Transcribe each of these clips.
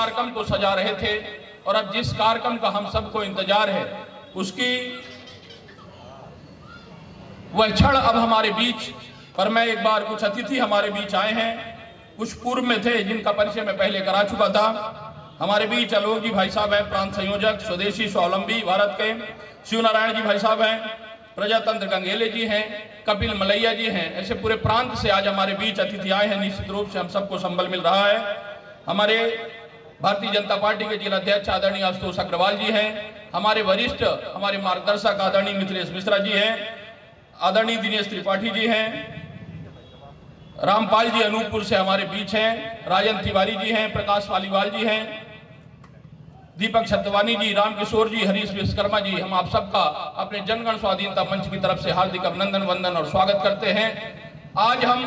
कार्यक्रम को सजा रहे थे और अब जिस कार्यक्रम का हम सबको इंतजार है उसकी वह क्षण अब हमारे बीच। पर मैं एक बार, कुछ अतिथि हमारे बीच आए हैं, कुछ पूर्व में थे जिनका परिचय मैं पहले करा चुका था। हमारे बीच आलोक जी भाई साहब हैं, प्रांत संयोजक स्वदेशी स्वावलंबी भारत के। शिव नारायण जी भाई साहब हैं, प्रजातंत्र गंगेले जी हैं, कपिल मलैया जी हैं। ऐसे पूरे प्रांत से आज हमारे बीच अतिथि आए हैं। निश्चित रूप से हम सबको संबल मिल रहा है। हमारे भारतीय जनता पार्टी के जिला अध्यक्ष आदरणीय आशुतोष अग्रवाल जी हैं, हमारे वरिष्ठ, हमारे मार्गदर्शक आदरणीय मिथिलेश मिश्रा जी हैं, आदरणीय दिनेश त्रिपाठी जी हैं, रामपाल जी अनूपपुर से हमारे बीच हैं, राजन तिवारी जी हैं, प्रकाश पालीवाल जी हैं, दीपक सत्यवानी जी, रामकिशोर जी, हरीश विश्वकर्मा जी। हम आप सबका अपने जनगण स्वाधीनता मंच की तरफ से हार्दिक अभिनंदन, वंदन और स्वागत करते हैं। आज हम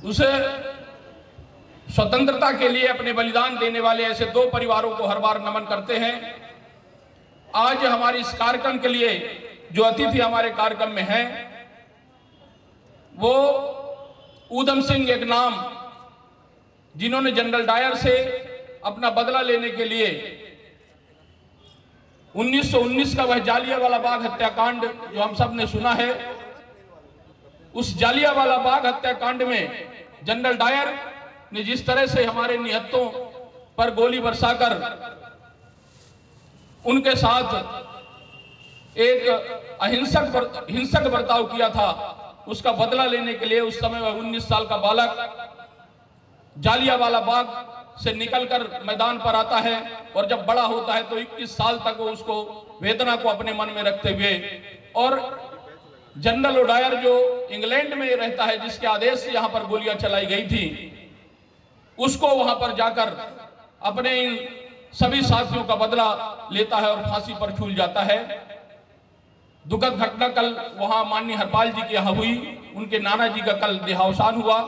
उसे स्वतंत्रता के लिए अपने बलिदान देने वाले ऐसे दो परिवारों को हर बार नमन करते हैं। आज हमारे इस कार्यक्रम के लिए जो अतिथि हमारे कार्यक्रम में हैं वो ऊधम सिंह, एक नाम जिन्होंने जनरल डायर से अपना बदला लेने के लिए 1919 का वह जालियांवाला बाग हत्याकांड जो हम सब ने सुना है, उस जालियांवाला बाग हत्याकांड में जनरल डायर ने जिस तरह से हमारे निहत्तों पर गोली बरसाकर उनके साथ एक हिंसक बर्ताव किया था, उसका बदला लेने के लिए उस समय वह 19 साल का बालक जालियांवाला बाग से निकलकर मैदान पर आता है और जब बड़ा होता है तो 21 साल तक वो उसको वेदना को अपने मन में रखते हुए, और जनरल डायर जो इंग्लैंड में रहता है, जिसके आदेश से यहां पर गोलियां चलाई गई थी, उसको वहां पर जाकर अपने इन सभी साथियों का बदला लेता है और फांसी पर झूल जाता है। दुखद घटना कल वहां माननीय हरपाल जी की यहाँ हुई। उनके नाना जी का कल देहावसान हुआ।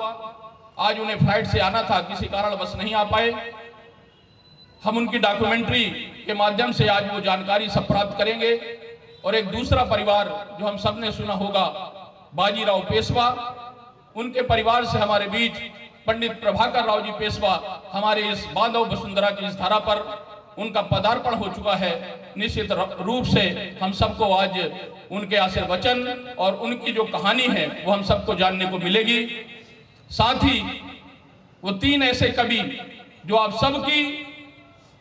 आज उन्हें फ्लाइट से आना था, किसी कारणवश नहीं आ पाए। हम उनकी डॉक्यूमेंट्री के माध्यम से आज वो जानकारी सब प्राप्त करेंगे। और एक दूसरा परिवार जो हम सब ने सुना होगा, बाजीराव पेशवा, उनके परिवार से हमारे बीच पंडित प्रभाकर राव जी पेशवा हमारे इस बांधव वसुंधरा की इस धारा पर उनका पदार्पण हो चुका है। निश्चित रूप से हम सबको आज उनके आशीर्वचन और उनकी जो कहानी है वो हम सबको जानने को मिलेगी। साथ ही वो तीन ऐसे कवि जो आप सबकी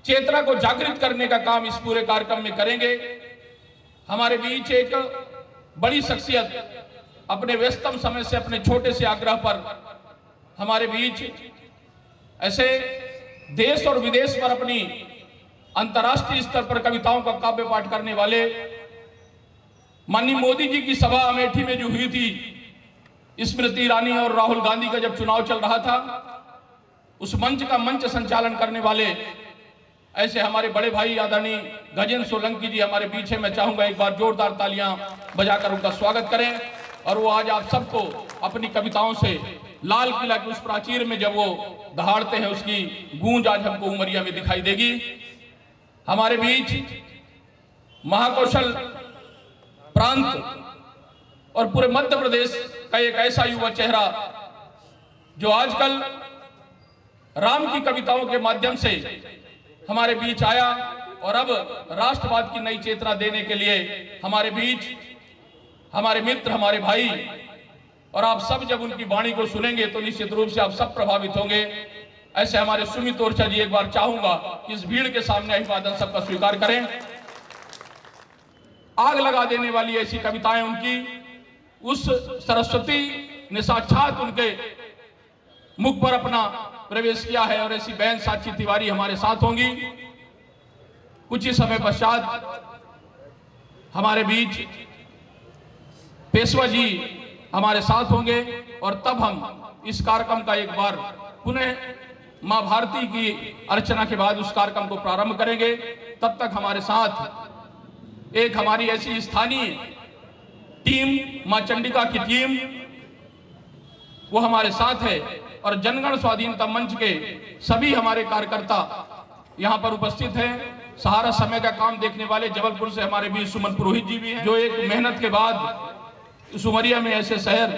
चेतना को जागृत करने का काम इस पूरे कार्यक्रम में करेंगे। हमारे बीच एक बड़ी शख्सियत अपने व्यस्तम समय से, अपने छोटे से आग्रह पर हमारे बीच ऐसे देश और विदेश पर अपनी अंतर्राष्ट्रीय स्तर पर कविताओं का काव्य पाठ करने वाले माननीय मोदी जी की सभा अमेठी में जो हुई थी, स्मृति ईरानी और राहुल गांधी का जब चुनाव चल रहा था, उस मंच का मंच संचालन करने वाले ऐसे हमारे बड़े भाई आदरणीय गजेंद्र सोलंकी जी हमारे पीछे। मैं चाहूंगा एक बार जोरदार तालियां बजाकर उनका स्वागत करें। और वो आज आप सबको अपनी कविताओं से लाल किला की उस प्राचीर में जब वो दहाड़ते हैं, उसकी गूंज आज हमको उमरिया में दिखाई देगी। हमारे बीच महाकौशल प्रांत और पूरे मध्य प्रदेश का एक ऐसा युवा चेहरा जो आजकल राम की कविताओं के माध्यम से हमारे बीच आया और अब राष्ट्रवाद की नई चेतना देने के लिए हमारे बीच हमारे मित्र, हमारे भाई, और आप सब जब उनकी वाणी को सुनेंगे तो निश्चित रूप से आप सब प्रभावित होंगे। ऐसे हमारे सुमित ओरछा जी, एक बार चाहूंगा कि इस भीड़ के सामने अभिवादन सबका स्वीकार करें। आग लगा देने वाली ऐसी कविताएं उनकी, उस सरस्वती ने साक्षात उनके मुख पर अपना प्रवेश किया है। और ऐसी बहन साक्षी तिवारी हमारे साथ होंगी। कुछ ही समय पश्चात हमारे बीच पेशवा जी हमारे साथ होंगे और तब हम इस कार्यक्रम का एक बार पुनः मां भारती की अर्चना के बाद उस कार्यक्रम को प्रारंभ करेंगे। तब तक हमारे साथ एक हमारी ऐसी स्थानीय टीम, मां चंडिका की टीम, वो हमारे साथ है। और जनगण स्वाधीनता मंच के सभी हमारे कार्यकर्ता यहाँ पर उपस्थित हैं। सहारा समय का काम देखने वाले जबलपुर से हमारे बीच सुमन पुरोहित जी भी हैं, जो एक मेहनत के बाद इस उमरिया में ऐसे शहर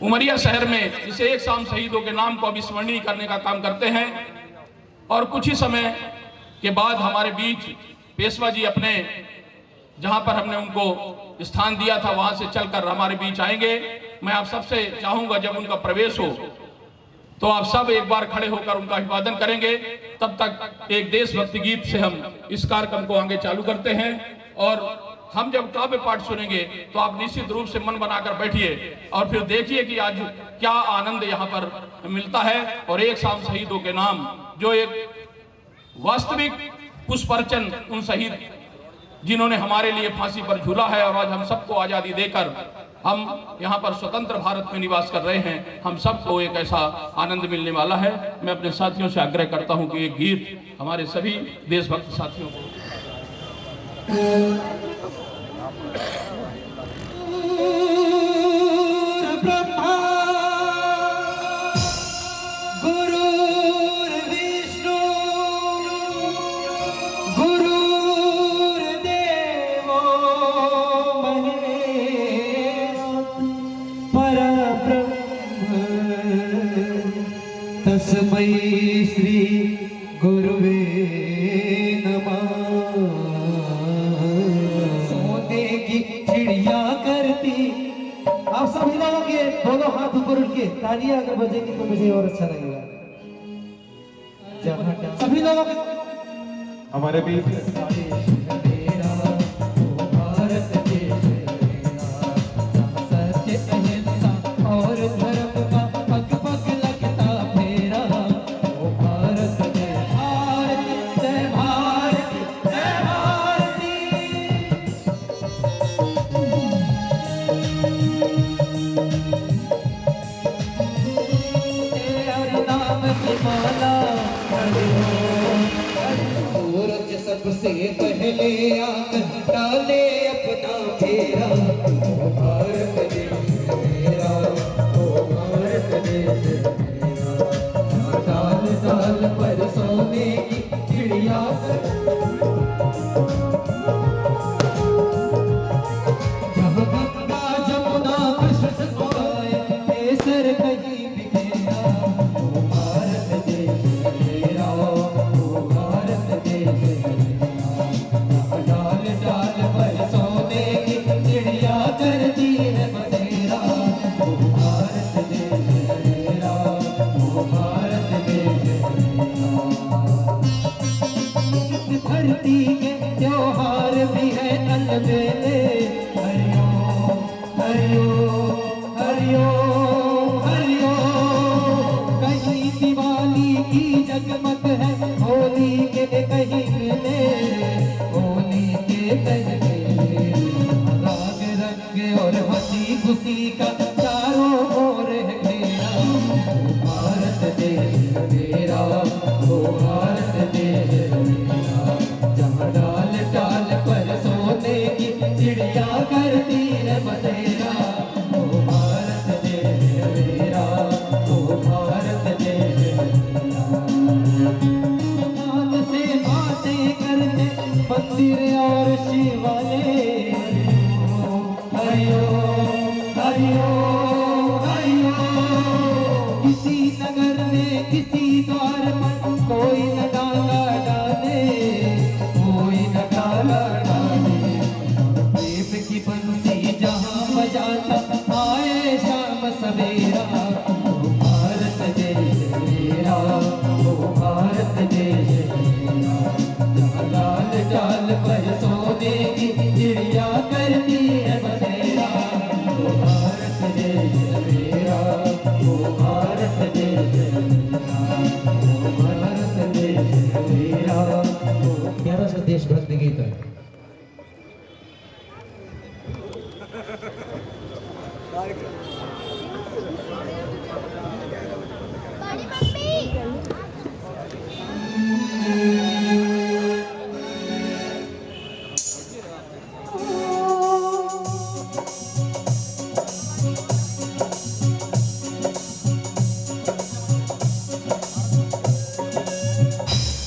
उमरिया शहर में इस एक शाम शहीदों के नाम को अविस्मरणीय करने का काम करते हैं। और कुछ ही समय के बाद हमारे बीच पेशवा जी अपने जहां पर हमने उनको स्थान दिया था वहां से चलकर हमारे बीच आएंगे। मैं आप सबसे चाहूंगा जब उनका प्रवेश हो तो आप सब एक बार खड़े होकर उनका अभिवादन करेंगे। तब तक एक देशभक्ति गीत से हम इस कार्यक्रम को आगे चालू करते हैं। और हम जब काव्य पाठ सुनेंगे तो आप निश्चित रूप से मन बनाकर बैठिए और फिर देखिए कि आज क्या आनंद यहाँ पर मिलता है। और एक शाम शहीदों के नाम जो एक वास्तविक पुष्प अर्चन उन शहीद जिन्होंने हमारे लिए फांसी पर झूला है और आज हम सबको आजादी देकर हम यहाँ पर स्वतंत्र भारत में निवास कर रहे हैं, हम सबको एक ऐसा आनंद मिलने वाला है। मैं अपने साथियों से आग्रह करता हूँ कि एक गीत हमारे सभी देशभक्त साथियों को ब्रह्मा गुरुर्विष्णु गुरुर्देवो महेश्वर परब्रह्म तस्मै श्री गुरुवे नमः। चिड़िया करती आप सभी लोगों के दोनों हाथ ऊपर उठ के तालियां अगर बजेंगी तो मुझे और अच्छा लगेगा। सभी लोगों के हमारे बीच भारत देश सत्य अहिंसा और धर्म का पग पग लगता फेरा। ओ भारत जय भारत जय भारत जय भारती। सूरज सबसे पहले आकर डाले अपना फेरा। ओ भारत देश मेरा, ओ भारत देश मेरा, डाल डाल पर सोने की चिड़िया। जहाँ गंगा जमुना कृष्ण आए केसर कहीं बिखेरा। ओ भारत देश मेरा, ओ भारत देश मेरा, डाल डाल पर सोने की चिड़िया करती है बसेरा। ओ भारत देश मेरा, ओ भारत देश मेरा। धरती के त्योहार भी है अलबेले। हरिओ हरिओ हरिओ हरिओ। कहीं दिवाली की जगमग है, होली के कहीं मेले, होली के कहीं मेले। राग रंग और हंसी खुशी का चारों ओर है घेरा। ओ भारत देश मेरा, ओ भारत देश मेरा, जहाँ डाल डाल पर सोने की चिड़िया करती है बसेरा। ओ भारत देश मेरा, ओ भारत देश मेरा। मान से बातें करते मंदिर और शिवालय। हरिओ हरिओ हरिओ। किसी नगर में किसी द्वार पर कोई न डाला डाले, कोई न डाला डाले। प्रेम की बंसी जहाँ बजाता आए शाम सवेरा। ओ भारत देश मेरा, ओ भारत देश मेरा, जहाँ डाल डाल पर सोने की चिड़िया करती है बसेरा। ओ भारत देश मेरा, ओ भारत देश मेरा, ओ भारत देश मेरा। प्यारा सा देशभक्ति गीत है। बड़ी मम्मी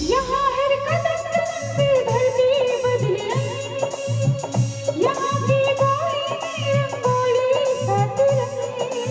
यहाँ हर कदम कदम पे धरती बदले। यहाँ भी कोई रंगोली साथ रंगे।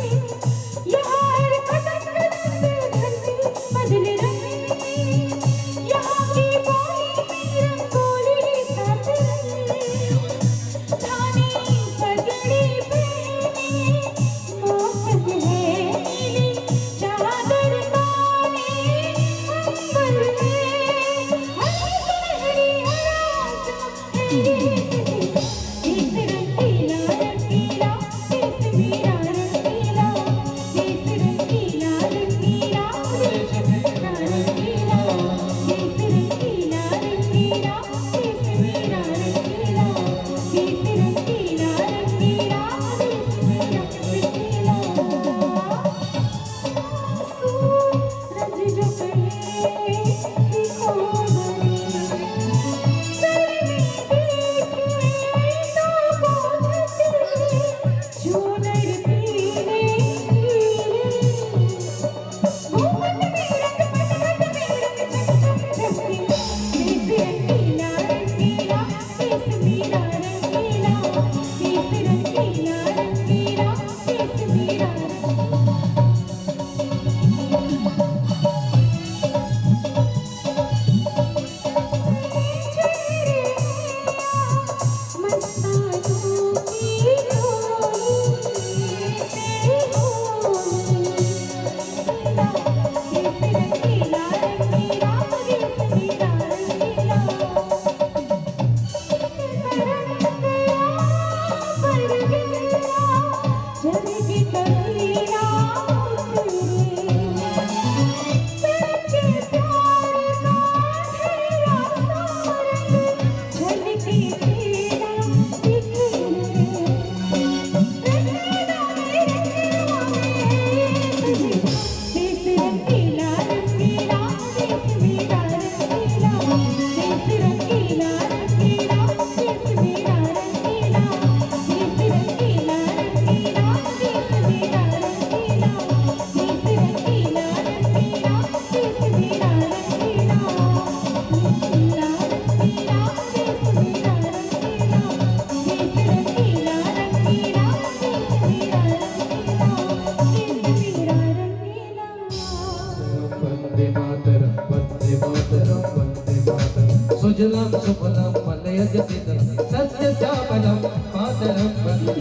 उज्ज्वलं सुफलं फलयजसितं सस्यश्यामलं मातरं वन्दे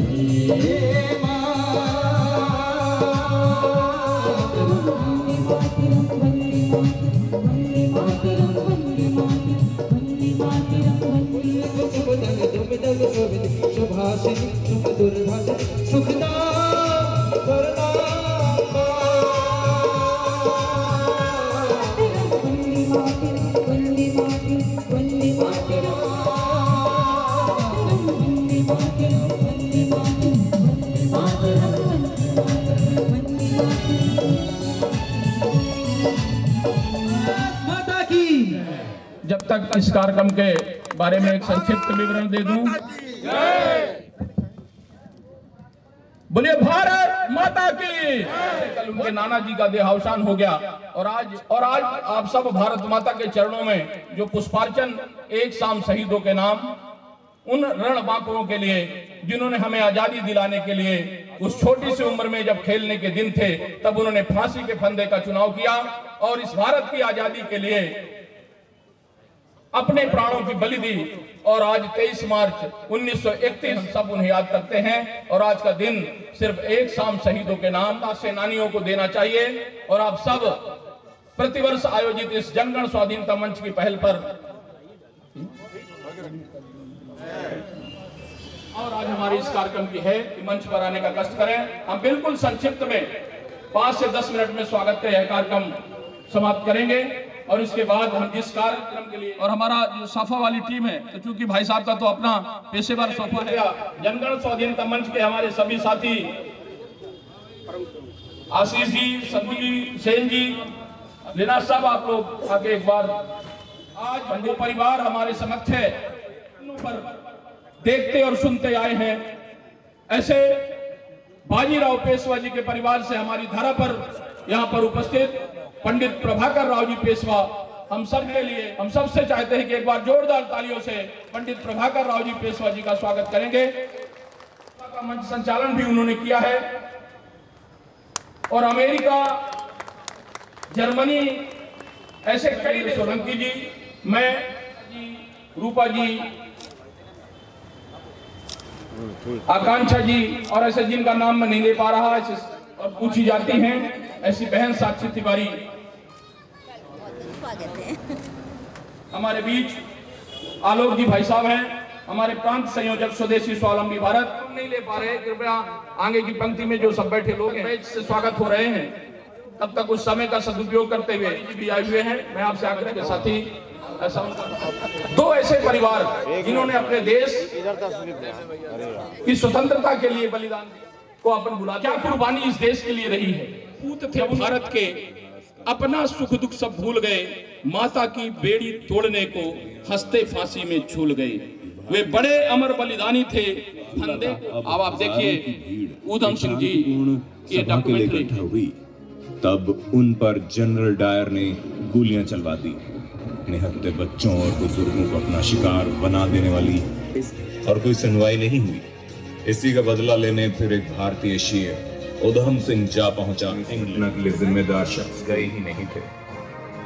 सुभाषिनी सुख दुर्भाषिनी सुखदा वरदा माता की। जब तक इस कार्यक्रम के बारे में एक संक्षिप्त विवरण दे दूं, बोलिए भारत माता की। कल उनके नाना जी का देहावसान हो गया और आज आप सब भारत माता के चरणों में जो पुष्पार्चन एक शाम शहीदों के नाम, उन रणबांकुओं के लिए जिन्होंने हमें आजादी दिलाने के लिए उस छोटी सी उम्र में जब खेलने के दिन थे तब उन्होंने फांसी के फंदे का चुनाव किया और इस भारत की आजादी के लिए अपने प्राणों की बलि दी। और आज 23 मार्च 1931 हम सब उन्हें याद करते हैं और आज का दिन सिर्फ एक शाम शहीदों के नाम सेनानियों को देना चाहिए। और आप सब प्रतिवर्ष आयोजित इस जनगण स्वाधीनता मंच की पहल पर और आज हमारे इस कार्यक्रम की है कि मंच पर आने का कष्ट करें। हम बिल्कुल संक्षिप्त में 5 से 10 मिनट में स्वागत का यह कार्यक्रम समाप्त करेंगे और इसके बाद हम जिस कार्यक्रम के लिए और हमारा जो सोफा वाली टीम है, तो चूंकि भाई साहब का तो अपना पेशेवर सोफा है, जनगण स्वाधीनता मंच के हमारे सभी साथी आशीष जी, संधू जी, सेन जी, लीना साहब, आप लोग आगे एक बार। आज जो परिवार हमारे समक्ष है पर देखते और सुनते आए हैं, ऐसे बाजीराव पेशवा जी के परिवार से हमारी धारा पर यहाँ पर उपस्थित पंडित प्रभाकर राव जी पेशवा हम सब के लिए, हम सबसे चाहते हैं कि एक बार जोरदार तालियों से पंडित प्रभाकर राव जी पेशवा जी का स्वागत करेंगे। का मंच संचालन भी उन्होंने किया है और अमेरिका, जर्मनी, ऐसे कई सोलंकी जी, मैं, रूपा जी, आकांक्षा जी और ऐसे जिनका नाम मैं नहीं ले पा रहा ऐसे और पूछी जाती हैं, ऐसी बहन साक्षी तिवारी हमारे बीच, आलोक जी भाई साहब हैं, हमारे प्रांत संयोजक स्वदेशी स्वावलंबी भारत। हम नहीं ले पा रहे, कृपया आगे की पंक्ति में जो सब बैठे लोग हैं से स्वागत हो रहे हैं, तब तक उस समय का सदुपयोग करते हुए भी आए हुए हैं। मैं आपसे आग्रह के साथ ही दो ऐसे परिवार जिन्होंने अपने देश की स्वतंत्रता के लिए बलिदान को अपन बुला, क्या कुर्बानी इस देश के लिए रही है। पूत थे भारत के, अपना सुख दुख सब भूल गए, माता की बेड़ी तोड़ने को हंसते फांसी में झूल गए। वे बड़े अमर बलिदानी थे फंदे। अब आप देखिए ऊधम सिंह जी ये डॉक्यूमेंट्री हुई, तब उन पर जनरल डायर ने गोलियां चलवा दी। निहत्थे बच्चों और बुजुर्गों को अपना शिकार बना देने वाली और कोई सुनवाई नहीं हुई। इसी का बदला लेने फिर एक भारतीय शेर उधम सिंह जा पहुंचा। इंग्लैंड के लिए जिम्मेदार शख्स गए ही नहीं थे,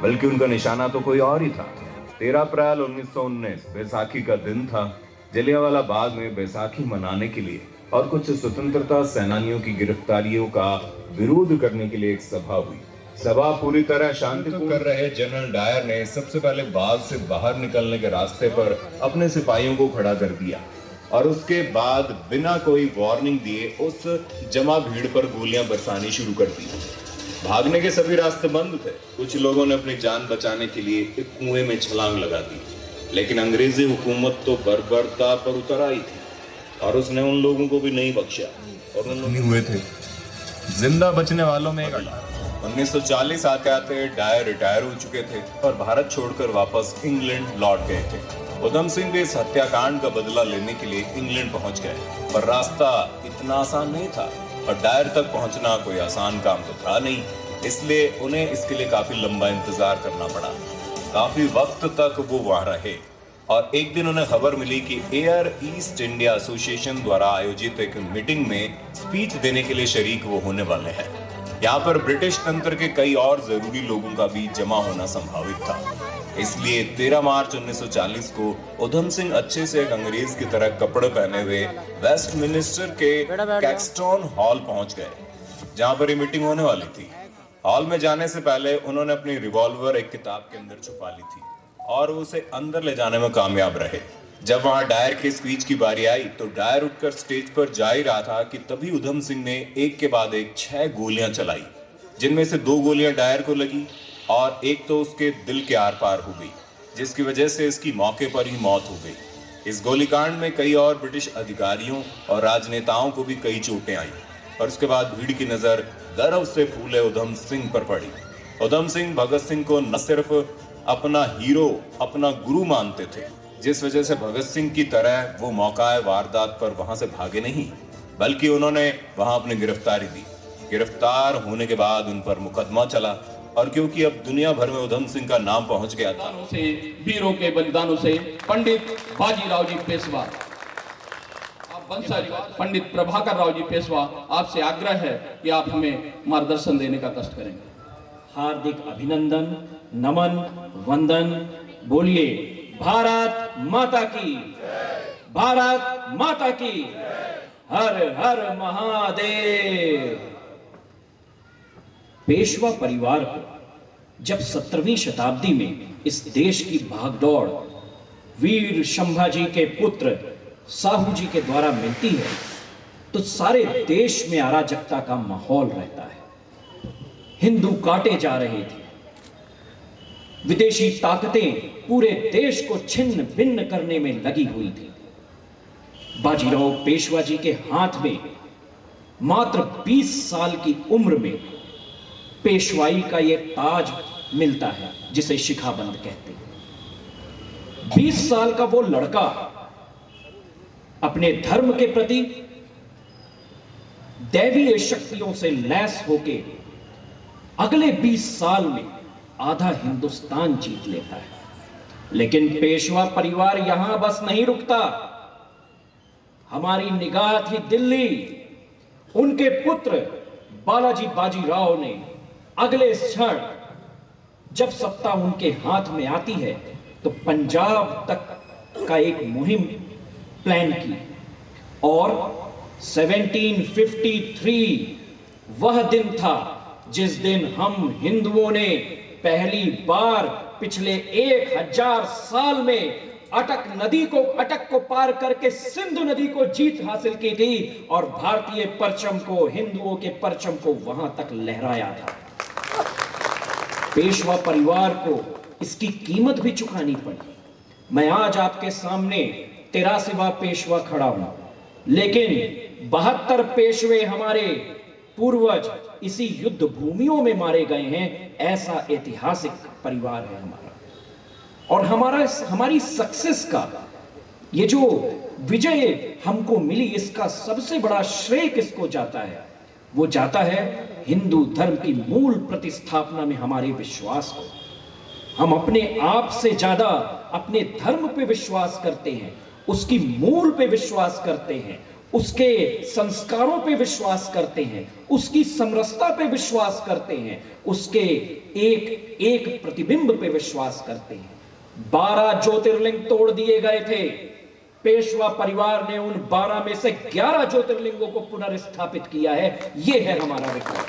बल्कि उनका निशाना तो कोई और ही था। 13 अप्रैल 1919 बैसाखी का दिन था। जलियांवाला बाग में बैसाखी मनाने के लिए और कुछ स्वतंत्रता सेनानियों की गिरफ्तारियों का विरोध करने के लिए एक सभा हुई। सभा पूरी तरह शांतिपूर्ण कर रहे जनरल डायर ने सबसे पहले बाग से बाहर निकलने के रास्ते पर अपने सिपाहियों को खड़ा कर दिया और उसके बाद बिना कोई वार्निंग दिए उस जमा भीड़ पर गोलियां बरसानी शुरू कर दी। भागने के सभी रास्ते बंद थे। कुछ लोगों ने अपनी जान बचाने के लिए एक कुएं में छलांग लगा दी, लेकिन अंग्रेजी हुकूमत तो बर्बरता पर उतर आई थी और उसने उन लोगों को भी नहीं बख्शा और उन लोग हुए थे। जिंदा बचने वालों में 1940 आते आते डायर रिटायर हो चुके थे और भारत छोड़कर वापस इंग्लैंड लौट गए थे। उधम सिंह भी इस हत्याकांड का बदला लेने के लिए इंग्लैंड पहुंच गए, पर रास्ता इतना आसान नहीं था और डायर तक पहुंचना कोई आसान काम तो था नहीं, इसलिए उन्हें इसके लिए काफी लंबा इंतजार करना पड़ा। काफी वक्त तक वो वहां रहे और एक दिन उन्हें खबर मिली कि एयर ईस्ट इंडिया एसोसिएशन द्वारा आयोजित एक मीटिंग में स्पीच देने के लिए शरीक वो होने वाले हैं। यहाँ पर ब्रिटिश तंत्र के कई और जरूरी लोगों का भी जमा होना संभावित था। इसलिए 13 मार्च 1940 को उधम सिंह अच्छे से एक अंग्रेज की तरह कपड़े पहने हुए वेस्टमिनिस्टर के कैक्सटन हॉल पहुंच गए, जहां पर ये मीटिंग होने वाली थी। हॉल में जाने से पहले उन्होंने अपनी रिवॉल्वर एक किताब के अंदर छुपा ली थी और उसे अंदर ले जाने में कामयाब रहे। जब वहां डायर की स्पीच की बारी आई तो डायर उठकर स्टेज पर जा ही रहा था कि तभी उधम सिंह ने एक के बाद एक 6 गोलियां चलाई, जिनमें से 2 गोलियां डायर को लगी और एक तो उसके दिल के आर पार हो गई, जिसकी वजह से इसकी मौके पर ही मौत हो गई। इस गोलीकांड में कई और ब्रिटिश अधिकारियों और राजनेताओं को भी कई चोटें आई और उसके बाद भीड़ की नजर गर्व से फूले उधम सिंह पर पड़ी। उधम सिंह भगत सिंह को न सिर्फ अपना हीरो, अपना गुरु मानते थे, जिस वजह से भगत सिंह की तरह वो मौकाए वारदात पर वहां से भागे नहीं, बल्कि उन्होंने वहां अपनी गिरफ्तारी दी। गिरफ्तार होने के बाद उन पर मुकदमा चला और क्योंकि अब दुनिया भर में उधम सिंह का नाम पहुंच गया था, से वीरों के बलिदानों से पंडित बाजीराव जी पेशवा, आप बंसारी पंडित प्रभाकर राव जी पेशवा, आपसे आग्रह है कि आप हमें मार्गदर्शन देने का कष्ट करेंगे। हार्दिक अभिनंदन, नमन, वंदन। बोलिए भारत माता की, भारत माता की, हर हर महादेव। पेशवा परिवार को जब 17वीं शताब्दी में इस देश की भागदौड़ वीर शंभाजी के पुत्र साहू जी के द्वारा मिलती है तो सारे देश में अराजकता का माहौल रहता है। हिंदू काटे जा रहे थे, विदेशी ताकतें पूरे देश को छिन्न भिन्न करने में लगी हुई थी। बाजीराव पेशवा जी के हाथ में मात्र 20 साल की उम्र में पेशवाई का यह ताज मिलता है, जिसे शिखाबंद कहते हैं। 20 साल का वो लड़का अपने धर्म के प्रति दैवीय शक्तियों से लैस होके अगले 20 साल में आधा हिंदुस्तान जीत लेता है। लेकिन पेशवा परिवार यहां बस नहीं रुकता। हमारी निगाह थी दिल्ली। उनके पुत्र बालाजी बाजीराव ने अगले क्षण जब सत्ता उनके हाथ में आती है तो पंजाब तक का एक मुहिम प्लान की और 1753 वह दिन था जिस दिन हम हिंदुओं ने पहली बार पिछले 1000 साल में अटक को पार करके सिंधु नदी को जीत हासिल की थी और भारतीय परचम को, हिंदुओं के परचम को वहां तक लहराया था। पेशवा परिवार को इसकी कीमत भी चुकानी पड़ी। मैं आज आपके सामने 83वां पेशवा खड़ा हूं, लेकिन 72 पेशवे हमारे पूर्वज इसी युद्ध भूमियों में मारे गए हैं। ऐसा ऐतिहासिक परिवार है हमारा। और हमारी सक्सेस का ये जो विजय हमको मिली, इसका सबसे बड़ा श्रेय किसको जाता है? वो जाता है हिंदू धर्म की मूल प्रतिस्थापना में हमारे विश्वास को। हम अपने आप से ज्यादा अपने धर्म पे विश्वास करते हैं, उसकी मूल पे विश्वास करते हैं, उसके संस्कारों पे विश्वास करते हैं, उसकी समरसता पे विश्वास करते हैं, उसके एक एक प्रतिबिंब पे विश्वास करते हैं। 12 ज्योतिर्लिंग तोड़ दिए गए थे। पेशवा परिवार ने उन 12 में से 11 ज्योतिर्लिंगों को पुनर्स्थापित किया है। यह है हमारा रिकॉर्ड।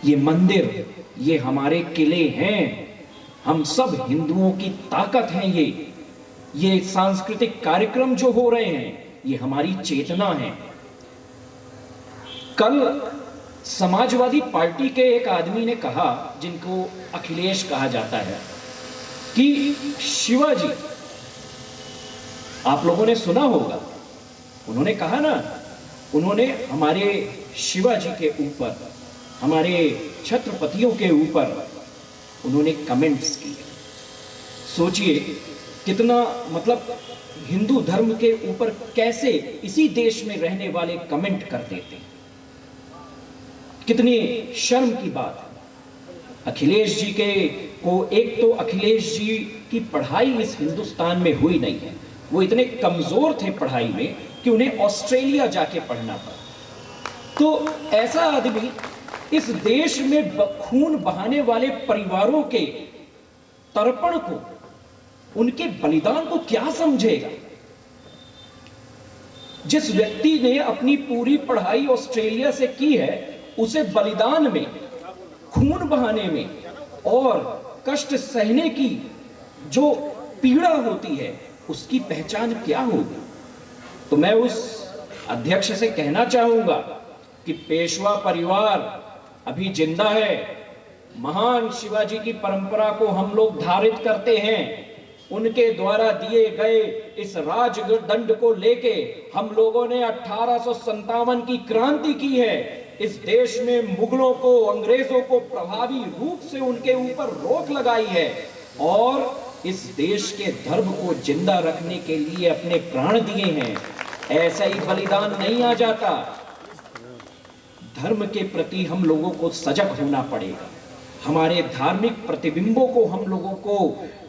ये मंदिर, ये हमारे किले हैं। हम सब हिंदुओं की ताकत हैं। ये सांस्कृतिक कार्यक्रम जो हो रहे हैं, ये हमारी चेतना है। कल समाजवादी पार्टी के एक आदमी ने कहा, जिनको अखिलेश कहा जाता है, कि शिवाजी, आप लोगों ने सुना होगा, उन्होंने कहा ना, उन्होंने हमारे शिवाजी के ऊपर, हमारे छत्रपतियों के ऊपर उन्होंने कमेंट्स किए। सोचिए कितना, मतलब हिंदू धर्म के ऊपर कैसे इसी देश में रहने वाले कमेंट कर देते हैं। कितनी शर्म की बात है। अखिलेश जी को एक तो अखिलेश जी की पढ़ाई इस हिंदुस्तान में हुई नहीं है। वो इतने कमजोर थे पढ़ाई में कि उन्हें ऑस्ट्रेलिया जाके पढ़ना पड़ा। तो ऐसा आदमी इस देश में खून बहाने वाले परिवारों के तर्पण को, उनके बलिदान को क्या समझेगा? जिस व्यक्ति ने अपनी पूरी पढ़ाई ऑस्ट्रेलिया से की है, उसे बलिदान में, खून बहाने में और कष्ट सहने की जो पीड़ा होती है, उसकी पहचान क्या होगी? तो मैं उस अध्यक्ष से कहना चाहूंगा कि पेशवा परिवार अभी जिंदा है। महान शिवाजी की परंपरा को हम लोग धारित करते हैं। उनके द्वारा दिए गए इस राजदंड को लेके हम लोगों ने 1857 की क्रांति की है। इस देश में मुगलों को, अंग्रेजों को प्रभावी रूप से उनके ऊपर रोक लगाई है और इस देश के धर्म को जिंदा रखने के लिए अपने प्राण दिए हैं। ऐसा ही बलिदान नहीं आ जाता। धर्म के प्रति हम लोगों को सजग होना पड़ेगा। हमारे धार्मिक प्रतिबिंबों को हम लोगों को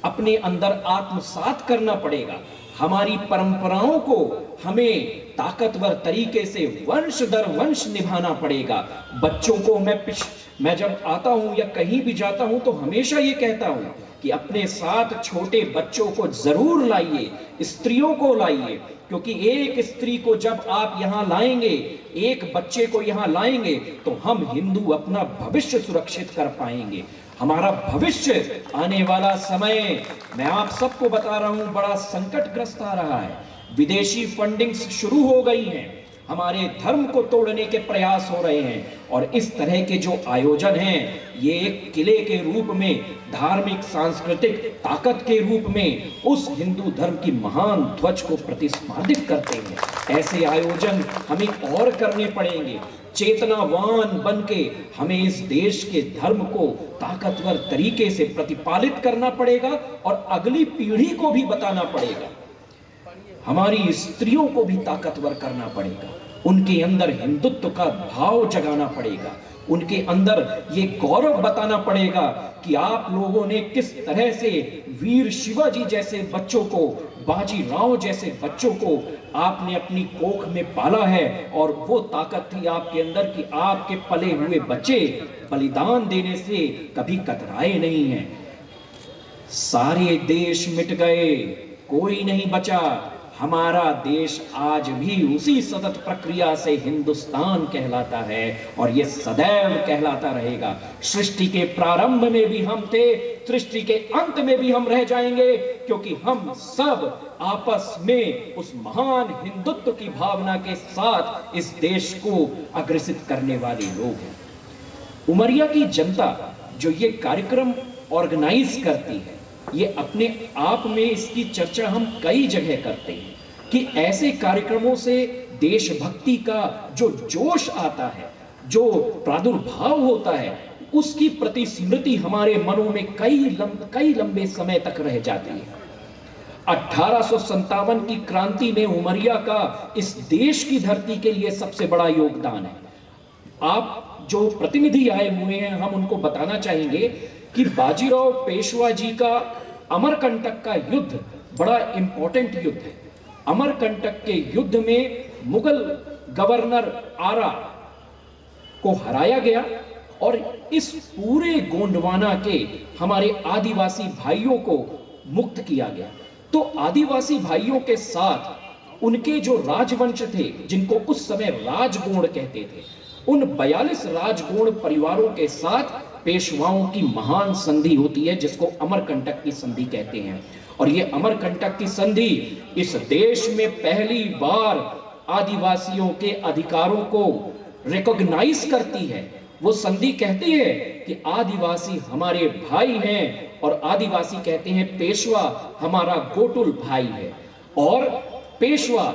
अपने अंदर आत्मसात करना पड़ेगा। हमारी परंपराओं को हमें ताकतवर तरीके से वंश दर वंश निभाना पड़ेगा। बच्चों को मैं जब आता हूं या कहीं भी जाता हूं तो हमेशा ये कहता हूं कि अपने साथ छोटे बच्चों को जरूर लाइए, स्त्रियों को लाइए, क्योंकि एक स्त्री को जब आप यहां लाएंगे, एक बच्चे को यहां लाएंगे, तो हम हिंदू अपना भविष्य सुरक्षित कर पाएंगे। हमारा भविष्य, आने वाला समय, मैं आप सबको बता रहा हूं, बड़ा संकटग्रस्त आ रहा है। विदेशी फंडिंग्स शुरू हो गई हैं, हमारे धर्म को तोड़ने के प्रयास हो रहे हैं और इस तरह के जो आयोजन हैं, ये एक किले के रूप में, धार्मिक सांस्कृतिक ताकत के रूप में उस हिंदू धर्म की महान ध्वज को प्रतिस्पर्धित करते हैं। ऐसे आयोजन हमें और करने पड़ेंगे। चेतनावान बनके हमें इस देश के धर्म को ताकतवर तरीके से प्रतिपालित करना पड़ेगा और अगली पीढ़ी को भी बताना पड़ेगा। हमारी स्त्रियों को भी ताकतवर करना पड़ेगा। उनके अंदर हिंदुत्व का भाव जगाना पड़ेगा। उनके अंदर ये गौरव बताना पड़ेगा कि आप लोगों ने किस तरह से वीर शिवाजी जैसे बच्चों को, बाजी राव जैसे बच्चों को आपने अपनी कोख में पाला है और वो ताकत थी आपके अंदर कि आपके पले हुए बच्चे बलिदान देने से कभी कतराए नहीं हैं। सारे देश मिट गए, कोई नहीं बचा। हमारा देश आज भी उसी सतत प्रक्रिया से हिंदुस्तान कहलाता है और ये सदैव कहलाता रहेगा। सृष्टि के प्रारंभ में भी हम थे, सृष्टि के अंत में भी हम रह जाएंगे, क्योंकि हम सब आपस में उस महान हिंदुत्व की भावना के साथ इस देश को अग्रसित करने वाले लोग हैं। उमरिया की जनता जो ये कार्यक्रम ऑर्गेनाइज करती है, ये अपने आप में इसकी चर्चा हम कई जगह करते हैं कि ऐसे कार्यक्रमों से देशभक्ति का जो जोश आता है, जो प्रादुर्भाव होता है, उसकी प्रति स्मृति हमारे मनों में कई लंबे समय तक रह जाती है। 1857 की क्रांति में उमरिया का इस देश की धरती के लिए सबसे बड़ा योगदान है। आप जो प्रतिनिधि आए हुए हैं, हम उनको बताना चाहेंगे कि बाजीराव पेशवा जी का अमरकंटक का युद्ध बड़ा इंपॉर्टेंट युद्ध है। अमरकंटक के युद्ध में मुगल गवर्नर आरा को हराया गया और इस पूरे गोंडवाना के हमारे आदिवासी भाइयों को मुक्त किया गया। तो आदिवासी भाइयों के साथ उनके जो राजवंश थे, जिनको उस समय राजगोंड कहते थे, उन 42 राजगोंड परिवारों के साथ पेशवाओं की महान संधि होती है, जिसको अमरकंटक की संधि कहते हैं। और ये अमरकंटक की संधि इस देश में पहली बार आदिवासियों के अधिकारों को रिकॉग्नाइज करती है। वो संधि कहती है कि आदिवासी हमारे भाई हैं और आदिवासी कहते हैं पेशवा हमारा गोटुल भाई है। और पेशवा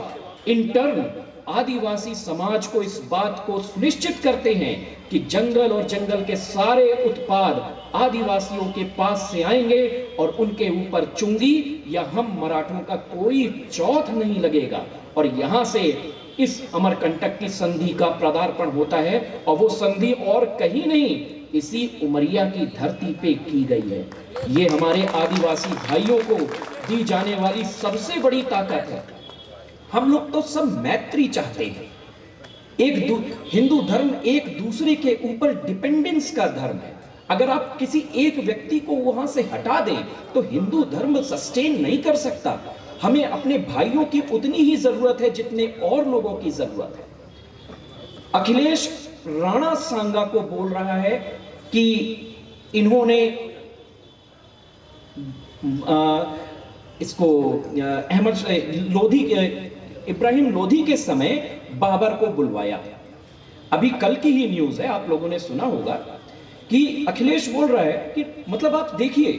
इंटर्न आदिवासी समाज को इस बात को सुनिश्चित करते हैं कि जंगल और जंगल के सारे उत्पाद आदिवासियों के पास से आएंगे और उनके ऊपर चुंगी या हम मराठों का कोई चौथ नहीं लगेगा। और यहां से इस अमरकंटक की संधि का पदार्पण होता है और वो संधि और कहीं नहीं, इसी उमरिया की धरती पे की गई है। ये हमारे आदिवासी भाइयों को दी जाने वाली सबसे बड़ी ताकत है। हम लोग तो सब मैत्री चाहते हैं, हिंदू धर्म एक दूसरे के ऊपर डिपेंडेंस का धर्म है। अगर आप किसी एक व्यक्ति को वहां से हटा दें तो हिंदू धर्म सस्टेन नहीं कर सकता। हमें अपने भाइयों की उतनी ही जरूरत है जितने और लोगों की जरूरत है। अखिलेश राणा सांगा को बोल रहा है कि इन्होंने इसको अहमद लोधी इब्राहिम लोधी के समय बाबर को बुलवाया। अभी कल की ही न्यूज है, आप लोगों ने सुना होगा कि अखिलेश बोल रहा है कि मतलब आप देखिए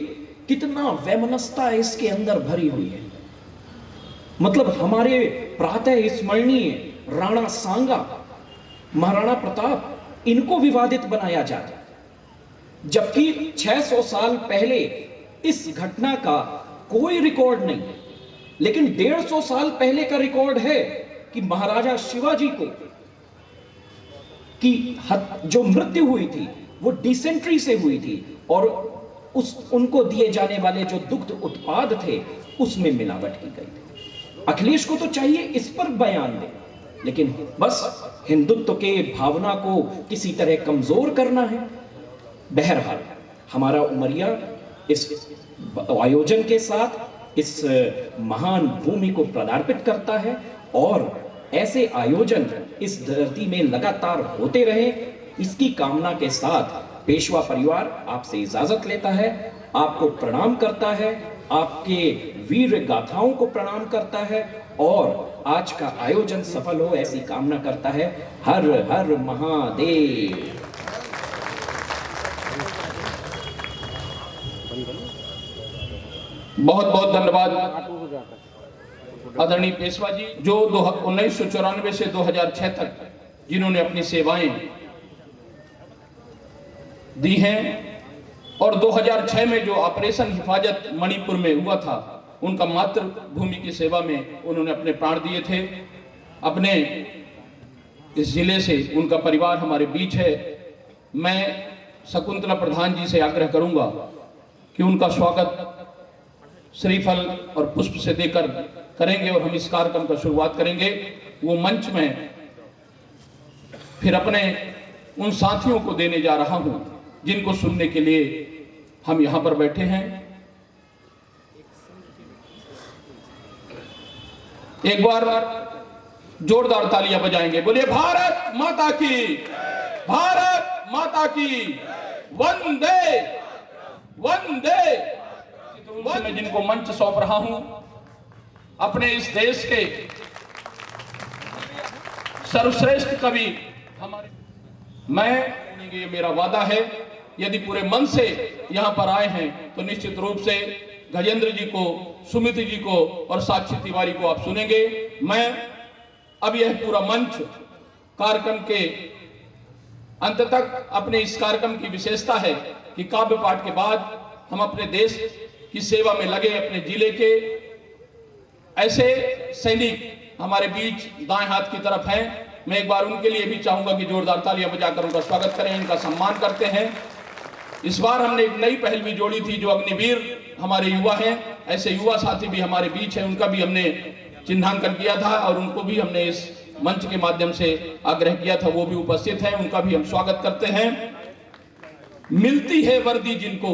कितना वैमनस्यता इसके अंदर भरी हुई है। मतलब हमारे प्रातः स्मरणीय राणा सांगा, महाराणा प्रताप, इनको विवादित बनाया जाता है, जबकि 600 साल पहले इस घटना का कोई रिकॉर्ड नहीं है। लेकिन 150 साल पहले का रिकॉर्ड है कि महाराजा शिवाजी को की जो मृत्यु हुई थी वो डिसेंट्री से हुई थी और उनको दिए जाने वाले जो दुग्ध उत्पाद थे उसमें मिलावट की गई थी। अखिलेश को तो चाहिए इस पर बयान दे, लेकिन बस हिंदुत्व के भावना को किसी तरह कमजोर करना है। बहरहाल हमारा उमरिया इस आयोजन के साथ इस महान भूमि को प्रार्पित करता है और ऐसे आयोजन इस धरती में लगातार होते रहे, इसकी कामना के साथ पेशवा परिवार आपसे इजाजत लेता है, आपको प्रणाम करता है, आपके वीर गाथाओं को प्रणाम करता है और आज का आयोजन सफल हो ऐसी कामना करता है। हर हर महादेव। बहुत बहुत धन्यवाद आदरणीय पेशवा जी, जो 1994 से 2006 तक जिन्होंने अपनी सेवाएं दी हैं और 2006 में जो ऑपरेशन हिफाजत मणिपुर में हुआ था, उनका मातृभूमि की सेवा में उन्होंने अपने प्राण दिए थे। अपने इस जिले से उनका परिवार हमारे बीच है। मैं शकुंतला प्रधान जी से आग्रह करूंगा कि उनका स्वागत श्रीफल और पुष्प से देकर करेंगे और हम इस कार्यक्रम का शुरुआत करेंगे। वो मंच में फिर अपने उन साथियों को देने जा रहा हूं जिनको सुनने के लिए हम यहां पर बैठे हैं। एक बार जोरदार तालियां बजाएंगे। बोलिए भारत माता की, भारत माता की, वंदे वंदे। मैं जिनको मंच सौंप रहा हूं अपने इस देश के सर्वश्रेष्ठ कवि हमारे, मैं ये मेरा वादा है, यदि पूरे मन से यहां पर आए हैं तो निश्चित रूप से गजेंद्र जी को, सुमित जी को और साक्षी तिवारी को आप सुनेंगे। मैं अब यह पूरा मंच कार्यक्रम के अंत तक, अपने इस कार्यक्रम की विशेषता है कि काव्य पाठ के बाद हम अपने देश की सेवा में लगे अपने जिले के ऐसे सैनिक हमारे बीच दाएं हाथ की तरफ हैं। मैं एक बार उनके लिए भी चाहूंगा कि जोरदार तालियां बजाकर उनका स्वागत करें, इनका सम्मान करते हैं। इस बार हमने एक नई पहल भी जोड़ी थी, जो अग्निवीर हमारे युवा हैं, ऐसे युवा साथी भी हमारे बीच हैं, उनका भी हमने चिन्हांकन किया था और उनको भी हमने इस मंच के माध्यम से आग्रह किया था, वो भी उपस्थित हैं, उनका भी हम स्वागत करते हैं। मिलती है वर्दी जिनको,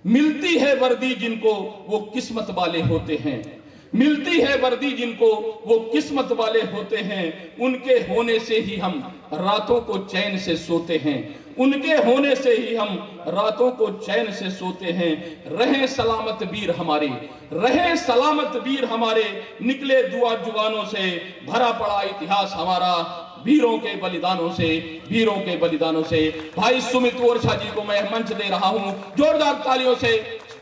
मिलती है वर्दी जिनको वो किस्मत वाले होते हैं, मिलती है वर्दी जिनको वो किस्मत वाले होते हैं, उनके होने से ही हम रातों को चैन से सोते हैं, उनके होने से ही हम रातों को चैन से सोते हैं। रहे सलामत वीर हमारे, रहे सलामत वीर हमारे, निकले दुआ जुबानों से, भरा पड़ा इतिहास हमारा वीरों के बलिदानों से, वीरों के बलिदानों से। भाई सुमित ओरछा जी को मैं मंच दे रहा हूं, जोरदार तालियों से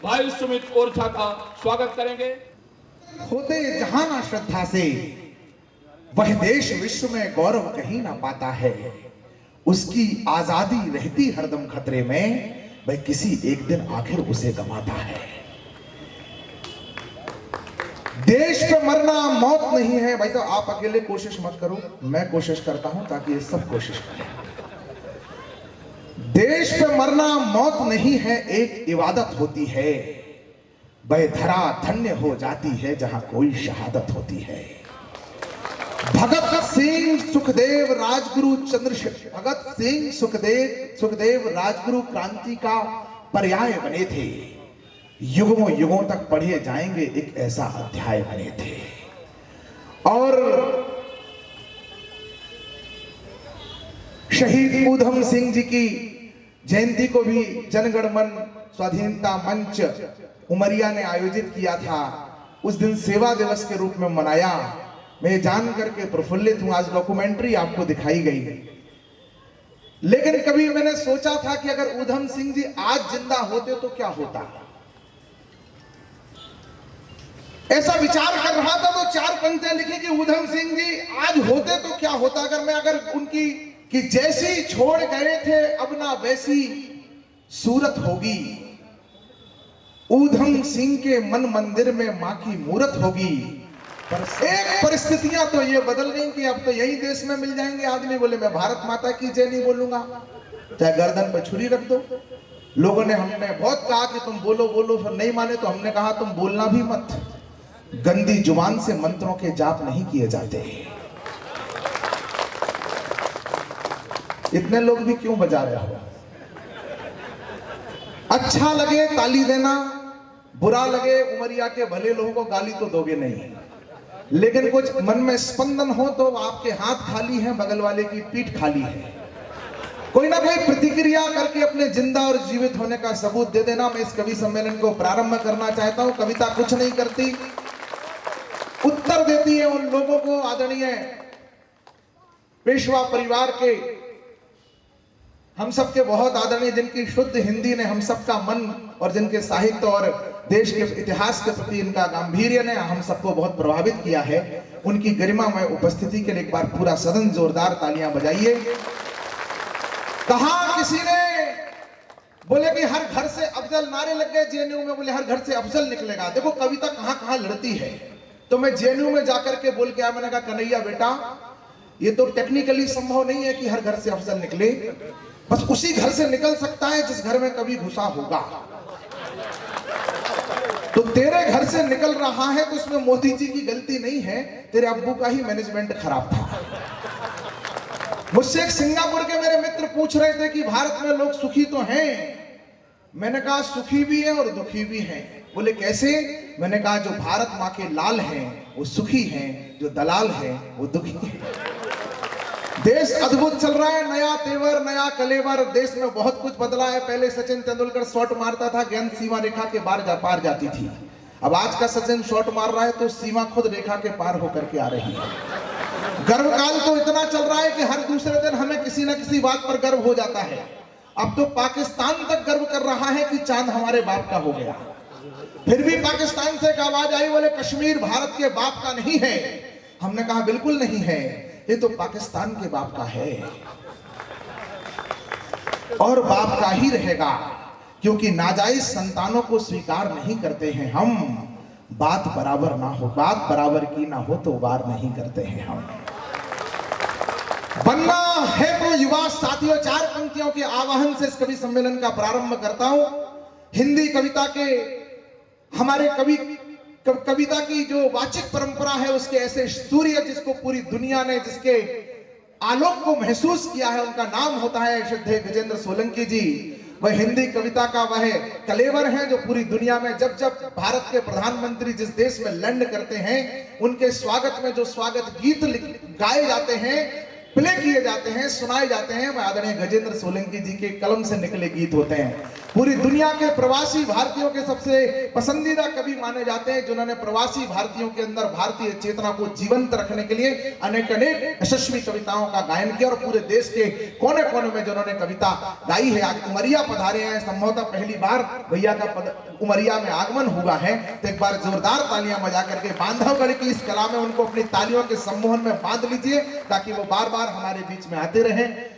भाई सुमित ओरछा का स्वागत करेंगे। होते जहां ना श्रद्धा से वह देश विश्व में गौरव कहीं ना पाता है, उसकी आजादी रहती हरदम खतरे में, वह किसी एक दिन आखिर उसे गंवाता है। देश पे मरना मौत नहीं है। भाई साहब आप अकेले कोशिश मत करो, मैं कोशिश करता हूं ताकि ये सब कोशिश करें। देश पे मरना मौत नहीं है, एक इबादत होती है, वह धरा धन्य हो जाती है जहां कोई शहादत होती है। भगत सिंह सुखदेव राजगुरु चंद्रशेखर, भगत सिंह सुखदेव राजगुरु क्रांति का पर्याय बने थे, युगों युगों तक पढ़े जाएंगे एक ऐसा अध्याय बने थे। और शहीद ऊधम सिंह जी की जयंती को भी जनगण मन स्वाधीनता मंच उमरिया ने आयोजित किया था। उस दिन सेवा दिवस के रूप में मनाया। मैं जान करके प्रफुल्लित हूं, आज डॉक्यूमेंट्री आपको दिखाई गई। लेकिन कभी मैंने सोचा था कि अगर ऊधम सिंह जी आज जिंदा होते तो क्या होता। ऐसा विचार कर रहा था तो 4 पंक्तियां लिखी कि ऊधम सिंह जी आज होते तो क्या होता। अगर उनकी कि जैसी छोड़ गए थे अब ना वैसी सूरत होगी, ऊधम सिंह के मन मंदिर में मां की मूरत होगी। पर एक परिस्थितियां तो ये बदल गई कि अब तो यही देश में मिल जाएंगे आदमी बोले मैं भारत माता की जय नहीं बोलूंगा, चाहे गर्दन पर छुरी रख दो। लोगों ने हमने बहुत कहा कि तुम बोलो बोलो, फिर नहीं माने तो हमने कहा तुम बोलना भी मत, गंदी जुबान से मंत्रों के जाप नहीं किए जाते। इतने लोग भी क्यों बजा रहे हो? अच्छा लगे ताली देना, बुरा लगे उमरिया के भले लोगों को गाली तो दोगे नहीं, लेकिन कुछ मन में स्पंदन हो तो आपके हाथ खाली हैं, बगल वाले की पीठ खाली है। कोई ना कोई प्रतिक्रिया करके अपने जिंदा और जीवित होने का सबूत दे देना। मैं इस कवि सम्मेलन को प्रारंभ करना चाहता हूं। कविता कुछ नहीं करती, उत्तर देती है उन लोगों को, आदरणीय पेशवा परिवार के हम सबके बहुत आदरणीय, जिनकी शुद्ध हिंदी ने हम सबका मन और जिनके साहित्य और देश के इतिहास के प्रति इनका गांभीर्य ने हम सबको बहुत प्रभावित किया है। उनकी गरिमामय उपस्थिति के लिए एक बार पूरा सदन जोरदार तालियां बजाइए। कहा किसी ने बोले कि हर घर से अफजल, नारे लग गए जेएनयू में, बोले हर घर से अफजल निकलेगा। देखो कविता कहां कहां लड़ती है। तो मैं जेएनयू में जाकर के बोल के आया, मैंने कहा कन्हैया बेटा ये तो टेक्निकली संभव नहीं है कि हर घर से अफजल निकले, बस उसी घर से निकल सकता है जिस घर में कभी घुसा होगा। तो तेरे घर से निकल रहा है तो उसमें मोदी जी की गलती नहीं है, तेरे अब्बू का ही मैनेजमेंट खराब था। मुझसे एक सिंगापुर के मेरे मित्र पूछ रहे थे कि भारत में लोग सुखी तो हैं। मैंने कहा सुखी भी है और दुखी भी हैं। बोले कैसे? मैंने कहा जो भारत माँ के लाल हैं वो सुखी हैं, जो दलाल हैं वो दुखी हैं। देश अद्भुत चल रहा है, नया तेवर, नया कलेवर। देश में बहुत कुछ बदला है। पहले सचिन तेंदुलकर शॉट मारता था, गेंद सीमा रेखा के पार जाती थी। अब आज का सचिन शॉट मार रहा है तो सीमा खुद रेखा के पार होकर के आ रही है। गर्व काल तो इतना चल रहा है कि हर दूसरे दिन हमें किसी न किसी बात पर गर्व हो जाता है। अब तो पाकिस्तान तक गर्व कर रहा है कि चांद हमारे बाप का हो गया। फिर भी पाकिस्तान से एक आवाज आई, बोले कश्मीर भारत के बाप का नहीं है। हमने कहा बिल्कुल नहीं है, ये तो पाकिस्तान के बाप का है और बाप का ही रहेगा, क्योंकि नाजायज संतानों को स्वीकार नहीं करते हैं हम। बात बराबर ना हो, बात बराबर की ना हो तो वार नहीं करते हैं हम। बनना है तो युवा साथियों, 4 पंक्तियों के आवाहन से इस कवि सम्मेलन का प्रारंभ करता हूं। हिंदी कविता के हमारे कविता की जो वाचिक परंपरा है उसके ऐसे सूर्य जिसको पूरी दुनिया ने, जिसके आलोक को महसूस किया है, उनका नाम होता है श्रद्धेय गजेंद्र सोलंकी जी। वह हिंदी कविता का वह कलेवर है जो पूरी दुनिया में जब जब भारत के प्रधानमंत्री जिस देश में लैंड करते हैं उनके स्वागत में जो स्वागत गीत गाए जाते हैं, प्ले किए जाते हैं, सुनाए जाते हैं, वह आदरणीय गजेंद्र सोलंकी जी के कलम से निकले गीत होते हैं। पूरी दुनिया के प्रवासी भारतीयों के सबसे पसंदीदा कवि माने जाते हैं, जिन्होंने प्रवासी भारतीयों के अंदर भारतीय चेतना को जीवंत रखने के लिए अनेक यशस्वी कविताओं का गायन किया और पूरे देश के कोने कोने में जिन्होंने कविता गाई है। आज उमरिया पधारे हैं, संभवतः पहली बार भैया का उमरिया में आगमन हुआ है, तो एक बार जोरदार तालियां बजा करके बांधवगढ़ की इस कला में उनको अपनी तालियों के सम्मोहन में बांध लीजिए ताकि वो बार बार हमारे बीच में आते रहें।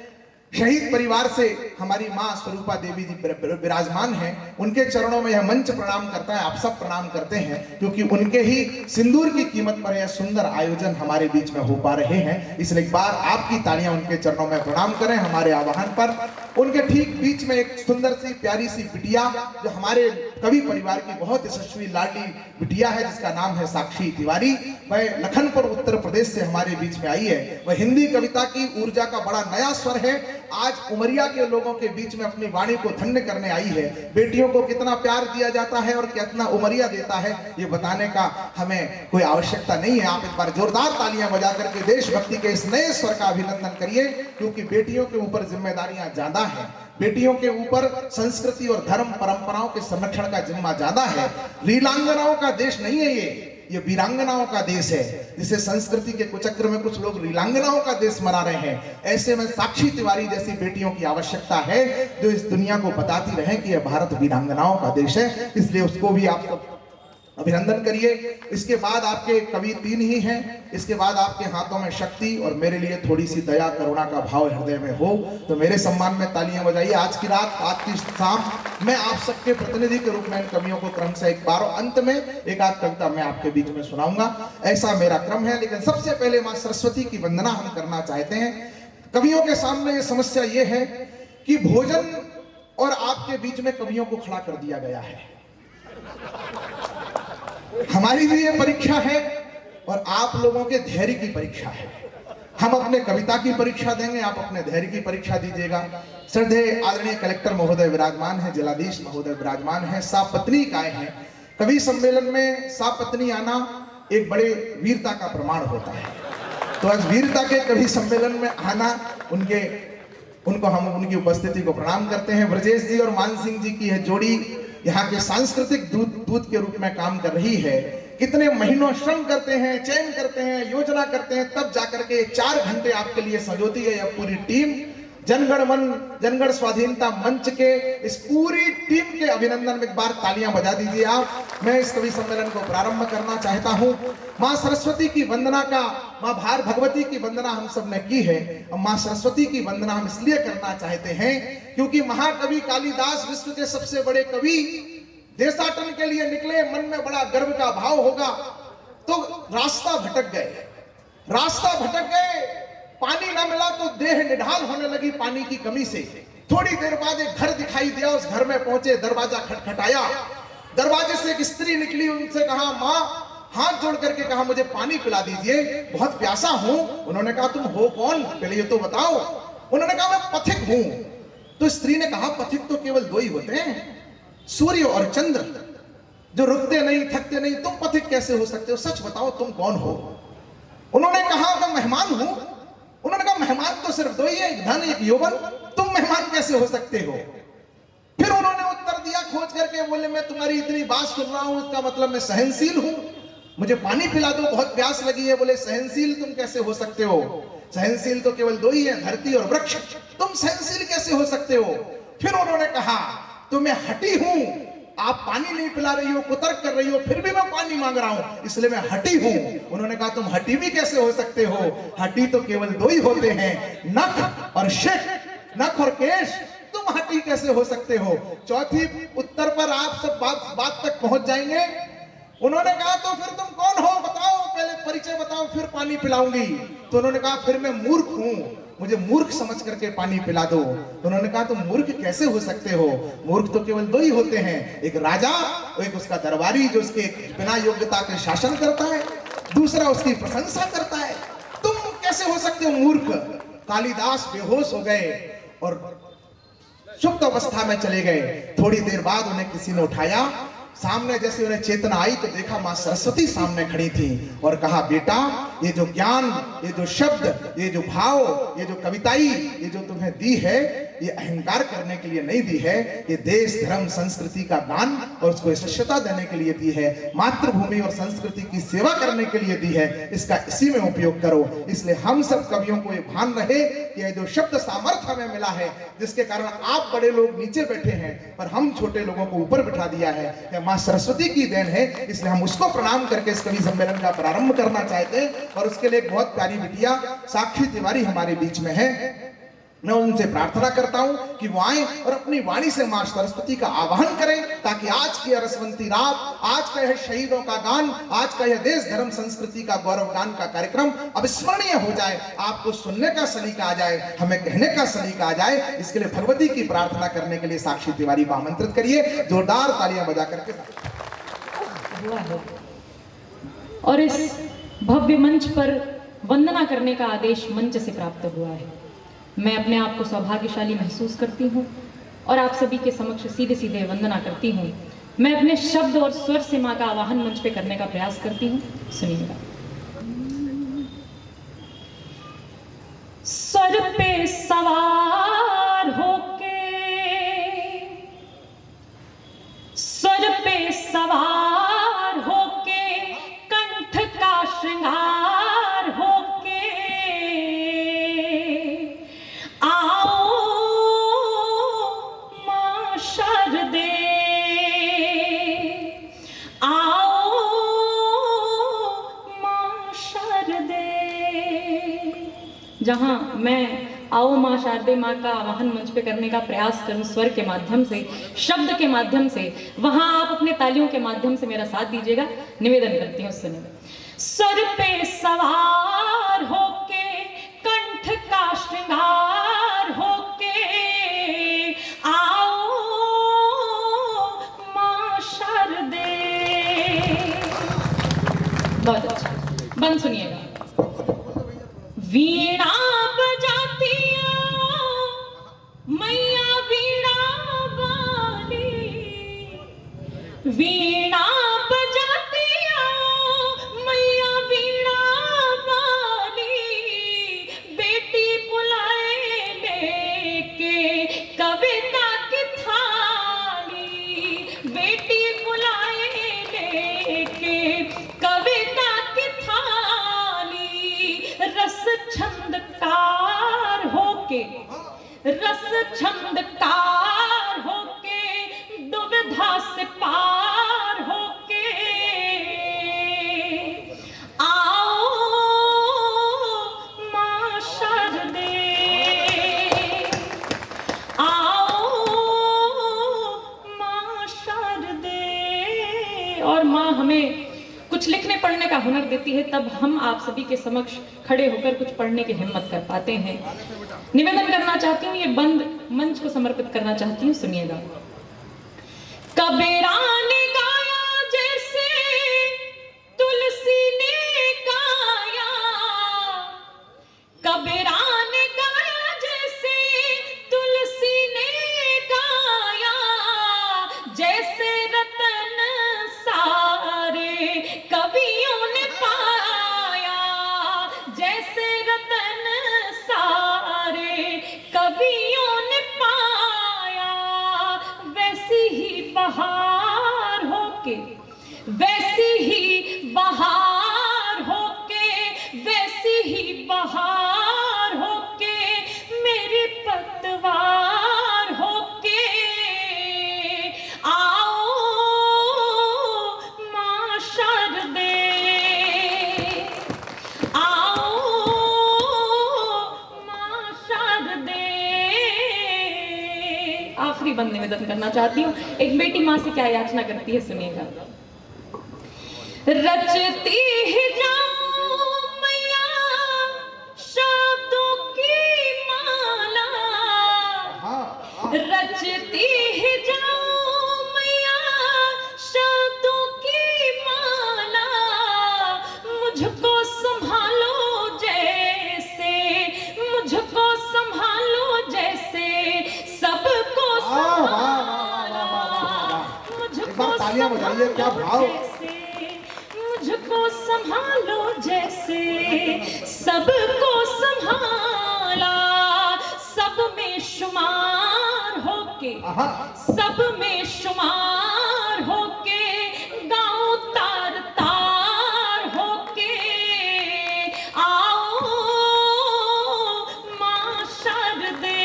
शहीद परिवार से हमारी मां स्वरूपा देवी जी विराजमान हैं, उनके चरणों में यह मंच प्रणाम करता है। आप सब प्रणाम करते हैं क्योंकि उनके ही सिंदूर की कीमत पर यह सुंदर आयोजन हमारे बीच में हो पा रहे हैं, इसलिए एक बार आपकी तालियां उनके चरणों में प्रणाम करें हमारे आह्वान पर। उनके ठीक बीच में एक सुंदर सी प्यारी सी बिटिया जो हमारे कवि परिवार की बहुत यशस्वी लाडली बिटिया है जिसका नाम है साक्षी तिवारी। वह लखनपुर उत्तर प्रदेश से हमारे बीच में आई है। वह हिंदी कविता की ऊर्जा का बड़ा नया स्वर है। आज उमरिया के लोगों के बीच में अपनी वाणी को धन्य करने आई है। बेटियों को कितना प्यार दिया जाता है और कितना उमरिया देता है ये बताने का हमें कोई आवश्यकता नहीं है। आप एक बार जोरदार तालियां बजा करके देशभक्ति के इस नए स्वर का अभिनंदन करिए, क्योंकि बेटियों के ऊपर जिम्मेदारियां ज्यादा हैं। बेटियों के ऊपर संस्कृति और धर्म परंपराओं के संरक्षण का जिम्मा ज्यादा है। लीलांगनाओं का देश नहीं है ये वीरांगनाओं का देश है। जिसे संस्कृति के कुचक्र में कुछ लोग लीलांगनाओं का देश मना रहे हैं, ऐसे में साक्षी तिवारी जैसी बेटियों की आवश्यकता है जो इस दुनिया को बताती रहे कि यह भारत वीरांगनाओं का देश है। इसलिए उसको भी आप सब अभिनंदन करिए। इसके बाद आपके कवि 3 ही हैं। इसके बाद आपके हाथों में शक्ति और मेरे लिए थोड़ी सी दया करुणा का भाव हृदय में हो तो मेरे सम्मान में तालियां बजाइए। आज की रात, आज की शाम मैं आप सबके प्रतिनिधि के रूप में इन कवियों को क्रमशः एक बार अंत में एक आध कविता मैं आपके बीच में सुनाऊंगा, ऐसा मेरा क्रम है। लेकिन सबसे पहले मां सरस्वती की वंदना हम करना चाहते हैं। कवियों के सामने ये समस्या ये है कि भोजन और आपके बीच में कवियों को खड़ा कर दिया गया है। हमारी भी ये परीक्षा है और आप लोगों के धैर्य की परीक्षा है। हम अपने कविता की परीक्षा देंगे, आप अपने धैर्य की परीक्षा दीजिएगा। श्रद्धेय आदरणीय कलेक्टर महोदय विराजमान है, जिलाधीश महोदय विराजमान है, सापत्नीक आए हैं। कवि सम्मेलन में सापत्नी आना एक बड़े वीरता का प्रमाण होता है। तो आज वीरता के कवि सम्मेलन में आना उनको हम उनकी उपस्थिति को प्रणाम करते हैं। ब्रजेश जी और मान सिंह जी की यह जोड़ी यहाँ के सांस्कृतिक दूत के रूप में काम कर रही है। कितने महीनों श्रम करते हैं, चयन करते हैं, योजना करते हैं, तब जाकर के 4 घंटे आपके लिए संजोती है यह पूरी टीम। जनगण मन जनगण स्वाधीनता मंच के इस पूरी टीम के अभिनंदन में एक बार तालियां बजा दीजिए आप। मैं इस कवि सम्मेलन को प्रारंभ करना चाहता हूं। मां सरस्वती की वंदना का, मां भार भगवती की वंदना हम सब ने की है। और मां सरस्वती की वंदना हम इसलिए करना चाहते हैं क्योंकि महाकवि कालिदास विश्व के सबसे बड़े कवि देशाटन के लिए निकले। मन में बड़ा गर्व का भाव होगा तो रास्ता भटक गए, पानी ना मिला तो देह निढाल होने लगी पानी की कमी से। थोड़ी देर बाद एक घर दिखाई दिया, उस घर में पहुंचे, दरवाजा खटखटाया। दरवाजे से एक स्त्री निकली, उनसे कहा माँ, हाथ जोड़ करके कहा मुझे पानी पिला दीजिए, बहुत प्यासा हूं। उन्होंने कहा तुम हो कौन, पहले ये तो बताओ। उन्होंने कहा मैं पथिक हूं। तो स्त्री ने कहा पथिक तो केवल 2 ही होते हैं, सूर्य और चंद्र, जो रुकते नहीं थकते नहीं। तुम पथिक कैसे हो सकते हो, सच बताओ तुम कौन हो। उन्होंने कहा मैं मेहमान हूं। उन्होंने कहा मेहमान तो सिर्फ 2 ही है, एक धन एक यौवन, तुम मेहमान कैसे हो सकते हो। फिर उन्होंने उत्तर दिया खोज करके, बोले मैं तुम्हारी इतनी बात सुन रहा हूं, इसका मतलब मैं सहनशील हूं, मुझे पानी पिला दो, बहुत प्यास लगी है। बोले सहनशील तुम कैसे हो सकते हो, सहनशील तो केवल 2 ही है, धरती और वृक्ष, तुम सहनशील कैसे हो सकते हो। फिर उन्होंने कहा तो मैं हठी हूं, आप पानी नहीं पिला रही हो, कुतर्क कर रही हो, फिर भी मैं पानी मांग रहा हूं, इसलिए मैं हठी हूं। उन्होंने कहा तुम हठी भी कैसे हो सकते हो, हठी तो केवल 2 ही होते हैं, नख और शिख, नख और केश, तुम हठी कैसे हो सकते हो। चौथी उत्तर पर आप सब बात तक पहुंच जाएंगे। उन्होंने कहा तो फिर तुम कौन हो, बताओ, पहले परिचय बताओ फिर पानी पिलाऊंगी। तो उन्होंने कहा फिर मैं मूर्ख हूं, मुझे मूर्ख समझ करके पानी पिला दो। तो उन्होंने कहा तुम मूर्ख कैसे हो सकते हो, मूर्ख तो केवल 2 ही होते हैं, एक राजा और एक उसका दरबारी जो उसके बिना योग्यता के शासन करता है, दूसरा उसकी प्रशंसा करता है। तुम कैसे हो सकते हो मूर्ख। कालिदास बेहोश हो गए और सुप्त अवस्था में चले गए। थोड़ी देर बाद उन्हें किसी ने उठाया, सामने जैसे उन्हें चेतना आई तो देखा मां सरस्वती सामने खड़ी थी और कहा बेटा ये जो ज्ञान, ये जो शब्द, ये जो भाव, ये जो कविताई ये जो तुम्हें दी है, ये अहंकार करने के लिए नहीं दी है, ये देश धर्म संस्कृति का गान और उसको यशस्वता देने के लिए दी है, मातृभूमि और संस्कृति की सेवा करने के लिए दी है, इसका इसी में उपयोग करो। इसलिए हम सब कवियों को ये भान रहे कि ये जो शब्द सामर्थ्य हमें मिला है, जिसके कारण आप बड़े लोग नीचे बैठे हैं पर हम छोटे लोगों को ऊपर बिठा दिया है, मां सरस्वती की देन है। इसलिए हम उसको प्रणाम करके इस कवि सम्मेलन का प्रारंभ करना चाहते हैं। और उसके लिए एक बहुत प्यारी बिटिया साक्षी तिवारी हमारे बीच में है। मैं उनसे प्रार्थना करता हूं कि वो आए और अपनी वाणी से मां सरस्वती का आवाहन करें, ताकि आज की रसवंती रात, आज का यह शहीदों का गान, आज का यह देश धर्म संस्कृति का गौरव गान का कार्यक्रम अविस्मरणीय हो जाए। आपको सुनने का सलीका आ जाए, हमें कहने का सलीका आ जाए। इसके लिए भगवती की प्रार्थना करने के लिए साक्षी तिवारी को आमंत्रित करिए, जोरदार तालियां बजा करके। हुआ है और इस भव्य मंच पर वंदना करने का आदेश मंच से प्राप्त हुआ है। मैं अपने आप को सौभाग्यशाली महसूस करती हूँ और आप सभी के समक्ष सीधे सीधे वंदना करती हूँ। मैं अपने शब्द और स्वर से माँ का आवाहन मंच पे करने का प्रयास करती हूँ। सुनिएगा। स्वर पे सवार होके, स्वर पे सवार होके, कंठ का श्रृंगार होके आओ मां शारदे, आओ मां शारदे। जहां मैं आओ मां शारदे मां का आवाहन मंच पे करने का प्रयास करूं स्वर के माध्यम से, शब्द के माध्यम से, वहां आप अपने तालियों के माध्यम से मेरा साथ दीजिएगा। निवेदन करती हूँ, सुनिए। सर पे सवार होके, कंठ का श्रृंगार होके आओ मां शारदे। बहुत अच्छा, बंद सुनिएगा। वीणा बजातिया मैया वीणा वाली, वीणा बजातिया मैया वीणा वाली, बेटी बुलाए लेके कविता की थाली, बेटी बुलाए लेके कविता की थाली। रस छंदकार होके, रस छंदकार होके, दुविधा से पार होके आओ मां शारदे, आओ मां शारदे। और मां हमें कुछ लिखने पढ़ने का हुनर देती है, तब हम आप सभी के समक्ष खड़े होकर कुछ पढ़ने की हिम्मत कर पाते हैं। निवेदन करना चाहती हूँ, ये बंद मंच को समर्पित करना चाहती हूँ। सुनिएगा। कबीरा ने गाया जैसे तुलसी ने गाया, कबीरा ने गाया जैसे तुलसी ने गाया, जैसे रतन सारे कवियों ने पाया, जैसे रतन सारे कवियों ने पाया। वैसी ही बहार होके, वैसी ही बहार होके, वैसी ही बहार होके, मेरी पतवार होके आओ मां शारदे, आओ मां शारदे। आखिरी बंद निवेदन करना चाहती हूँ। एक बेटी माँ से क्या याचना करती है, सुनिएगा। रचती ही जाऊं मैया शब्दों की माला, रचती ही जाऊं मैया शब्दों की माला, मुझको संभालो जैसे, मुझको संभालो जैसे सबको संभाला, मुझको तालियां बजाइए, क्या भाव। मुझको संभालो जैसे सबको संभाला, सब में शुमार होके, सब में शुमार होके, गाँव तार तार होके आओ मां शारदे,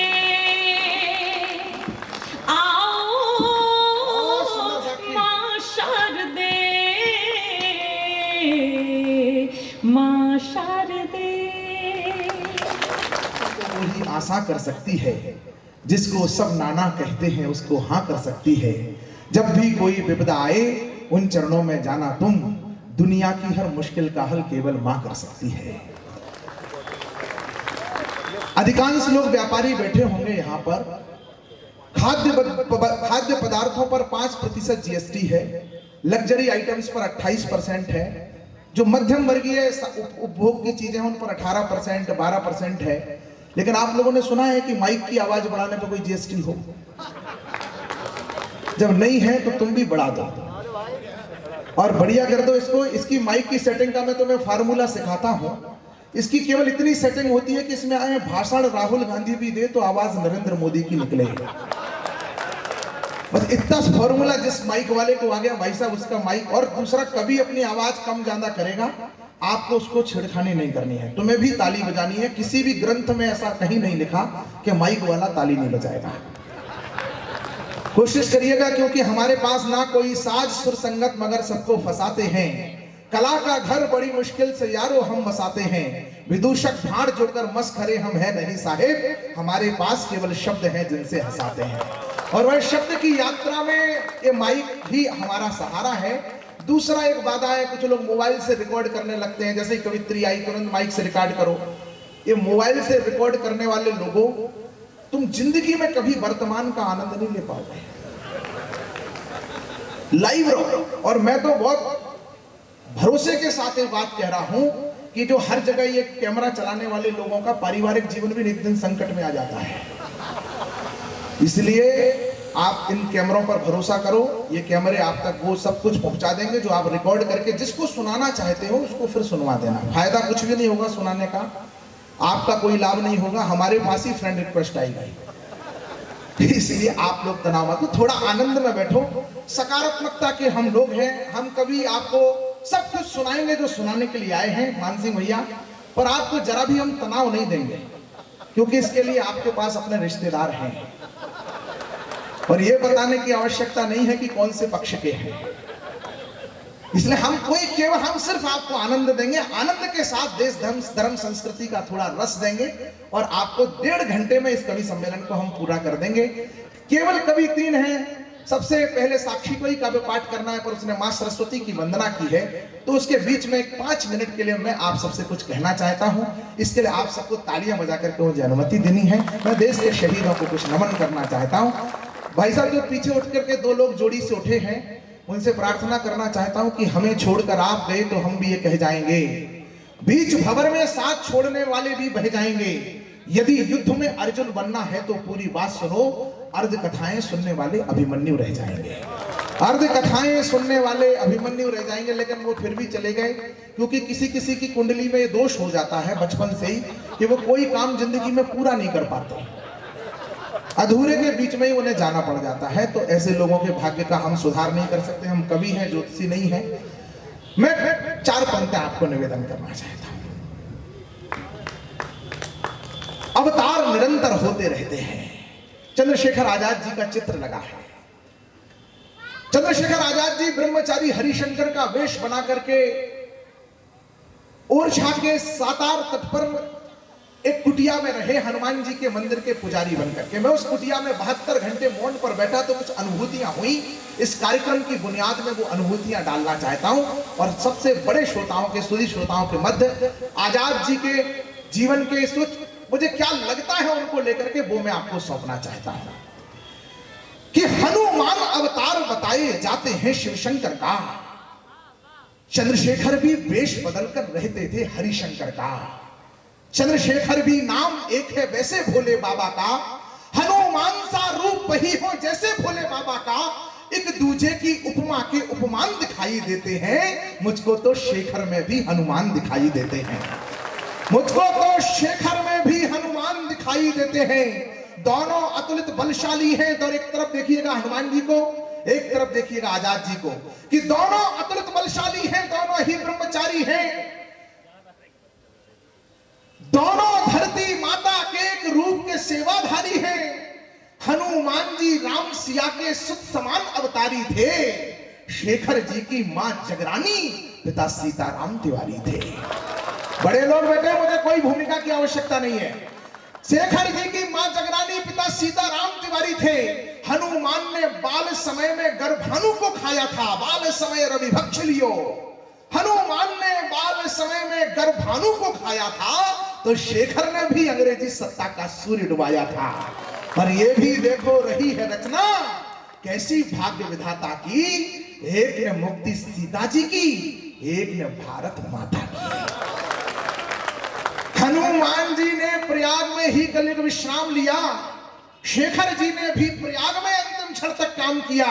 आओ मां शारदे, मां शारदे। आशा कर सकती है, जिसको सब नाना कहते हैं उसको हाँ कर सकती है। जब भी कोई विपदा आए उन चरणों में जाना तुम, दुनिया की हर मुश्किल का हल केवल मां कर सकती है। अधिकांश लोग व्यापारी बैठे होंगे यहाँ पर। खाद्य पदार्थों पर 5% जीएसटी है, लग्जरी आइटम्स पर 28% है, जो मध्यम वर्गीय उपभोग की चीजें उन पर 18% 12% है। लेकिन आप लोगों ने सुना है कि माइक की आवाज बढ़ाने पर कोई जीएसटी हो? जब नहीं है तो तुम भी बढ़ा दो और बढ़िया कर दो इसको। इसकी माइक की सेटिंग का मैं तुम्हें फार्मूला सिखाता हूं। इसकी केवल इतनी सेटिंग होती है कि इसमें आए भाषण राहुल गांधी भी दे तो आवाज नरेंद्र मोदी की निकले। बस इतना फॉर्मूला जिस माइक वाले को आ गया भाई साहब, उसका माइक। और दूसरा, कभी अपनी आवाज कम ज्यादा करेगा आपको उसको छेड़खानी नहीं करनी है, तुम्हें भी ताली बजानी है। किसी भी ग्रंथ में ऐसा कहीं नहीं लिखा कि माइक वाला ताली नहीं बजाएगा। कोशिश करिएगा, क्योंकि हमारे पास ना कोई साज सुर संगत मगर सबको फंसाते हैं। कला का घर बड़ी मुश्किल से यारो हम बसाते हैं। विदूषक भाड़ जोकर मस्खरे हम है नहीं साहेब, हमारे पास केवल शब्द हैं जिनसे हंसाते हैं। और वह शब्द की यात्रा में ये माइक भी हमारा सहारा है। दूसरा एक बाधा है, कुछ लोग मोबाइल से रिकॉर्ड करने लगते हैं। जैसे कवित्री आई तुरंत माइक से रिकॉर्ड करो। ये मोबाइल से रिकॉर्ड करने वाले लोगों, तुम जिंदगी में कभी वर्तमान का आनंद नहीं ले पाओगे। लाइव रहो। और मैं तो बहुत भरोसे के साथ ये बात कह रहा हूं कि जो हर जगह ये कैमरा चलाने वाले लोगों का पारिवारिक जीवन भी एक दिन संकट में आ जाता है। इसलिए आप इन कैमरों पर भरोसा करो। ये कैमरे आप तक वो सब कुछ पहुंचा देंगे जो आप रिकॉर्ड करके जिसको सुनाना चाहते हो उसको फिर सुनवा देना। फायदा कुछ भी नहीं होगा सुनाने का, आपका कोई लाभ नहीं होगा, हमारे पास ही फ्रेंड रिक्वेस्ट आएगी। इसलिए आप लोग तनाव मत लो, थोड़ा आनंद में बैठो। सकारात्मकता के हम लोग हैं। हम कभी आपको सब कुछ सुनाएंगे जो सुनाने के लिए आए हैं मान सिंह भैया, पर आपको जरा भी हम तनाव नहीं देंगे, क्योंकि इसके लिए आपके पास अपने रिश्तेदार हैं और ये बताने की आवश्यकता नहीं है कि कौन से पक्ष के हैं। इसलिए हम सिर्फ आपको आनंद देंगे। आनंद के साथ देश धर्म संस्कृति का थोड़ा रस देंगे और आपको 1.5 घंटे में इस कवि सम्मेलन को हम पूरा कर देंगे। केवल कवि 3 हैं। सबसे पहले साक्षी को ही काव्य पाठ करना है, पर उसने मां सरस्वती की वंदना की है, तो उसके बीच में 5 मिनट के लिए मैं आप सबसे कुछ कहना चाहता हूं। इसके लिए आप सबको तालियां बजा करके मुझे अनुमति देनी है। मैं देश के शहीदों को कुछ नमन करना चाहता हूं। भाई साहब जो पीछे उठ करके 2 लोग जोड़ी से उठे हैं, उनसे प्रार्थना करना चाहता हूं कि हमें छोड़कर आप गए तो हम भी ये कह जाएंगे, बीच भंवर में साथ छोड़ने वाले भी बह जाएंगे। यदि युद्ध में अर्जुन बनना है तो पूरी बात सुनो, अर्ध कथाएं सुनने वाले अभिमन्यु रह जाएंगे। अर्ध कथाएं सुनने वाले अभिमन्यु रह जाएंगे, लेकिन वो फिर भी चले गए, क्योंकि किसी किसी की कुंडली में ये दोष हो जाता है बचपन से ही कि वो कोई काम जिंदगी में पूरा नहीं कर पाते, अधूरे के बीच में ही उन्हें जाना पड़ जाता है। तो ऐसे लोगों के भाग्य का हम सुधार नहीं कर सकते। हम कवि हैं, ज्योतिषी नहीं है। मैं 4 पंक्तियां आपको निवेदन करना चाहता हूं। अवतार निरंतर होते रहते हैं। चंद्रशेखर आजाद जी का चित्र लगा है। चंद्रशेखर आजाद जी ब्रह्मचारी हरिशंकर का वेश बना करके ओरछा के सातार तट पर एक कुटिया में रहे, हनुमान जी के मंदिर के पुजारी बनकर के। मैं उस कुटिया में 72 घंटे मौन पर बैठा तो कुछ अनुभूतियां हुई। इस कार्यक्रम की बुनियाद में वो अनुभूतियां डालना चाहता हूं और सबसे बड़े श्रोताओं के, सुधी श्रोताओं के मध्य आजाद जी के जीवन के सोच मुझे क्या लगता है उनको लेकर के वो मैं आपको सौंपना चाहता हूं कि हनुमान अवतार बताए जाते हैं शिवशंकर का, चंद्रशेखर भी वेश बदलकर रहते थे हरिशंकर का। चंद्रशेखर भी नाम एक है वैसे भोले बाबा का, हनुमान सा रूप वही हो जैसे भोले बाबा का। एक दूजे की उपमा के उपमान दिखाई देते हैं, मुझको तो शेखर में भी हनुमान दिखाई देते हैं। मुझको तो शेखर में भी हनुमान दिखाई देते हैं। दोनों अतुलित बलशाली हैं। तो एक तरफ देखिएगा हनुमान जी को, एक तरफ देखिएगा आजाद जी को, कि दोनों अतुलित बलशाली हैं, दोनों ही ब्रह्मचारी हैं, दोनों धरती माता के एक रूप के सेवाधारी हैं। हनुमान जी राम सिया के सुत समान अवतारी थे। शेखर जी की मां जगरानी, पिता सीताराम तिवारी थे। बड़े लोग बैठे, मुझे कोई भूमिका की आवश्यकता नहीं है। शेखर जी की मां जगरानी, पिता सीताराम तिवारी थे। हनुमान ने बाल समय में गर्भानु को खाया था, बाल समय रवि भक्ष लियो। हनुमान ने बाल समय में गर्भानु को खाया था, तो शेखर ने भी अंग्रेजी सत्ता का सूर्य डुबाया था। पर ये भी देखो रही है रचना कैसी भाग्य विधाता की, एक ने मुक्ति सीता जी की, एक ने भारत माता की। हनुमान जी ने प्रयाग में ही कलिक विश्राम लिया, शेखर जी ने भी प्रयाग में अंतिम क्षण तक काम किया।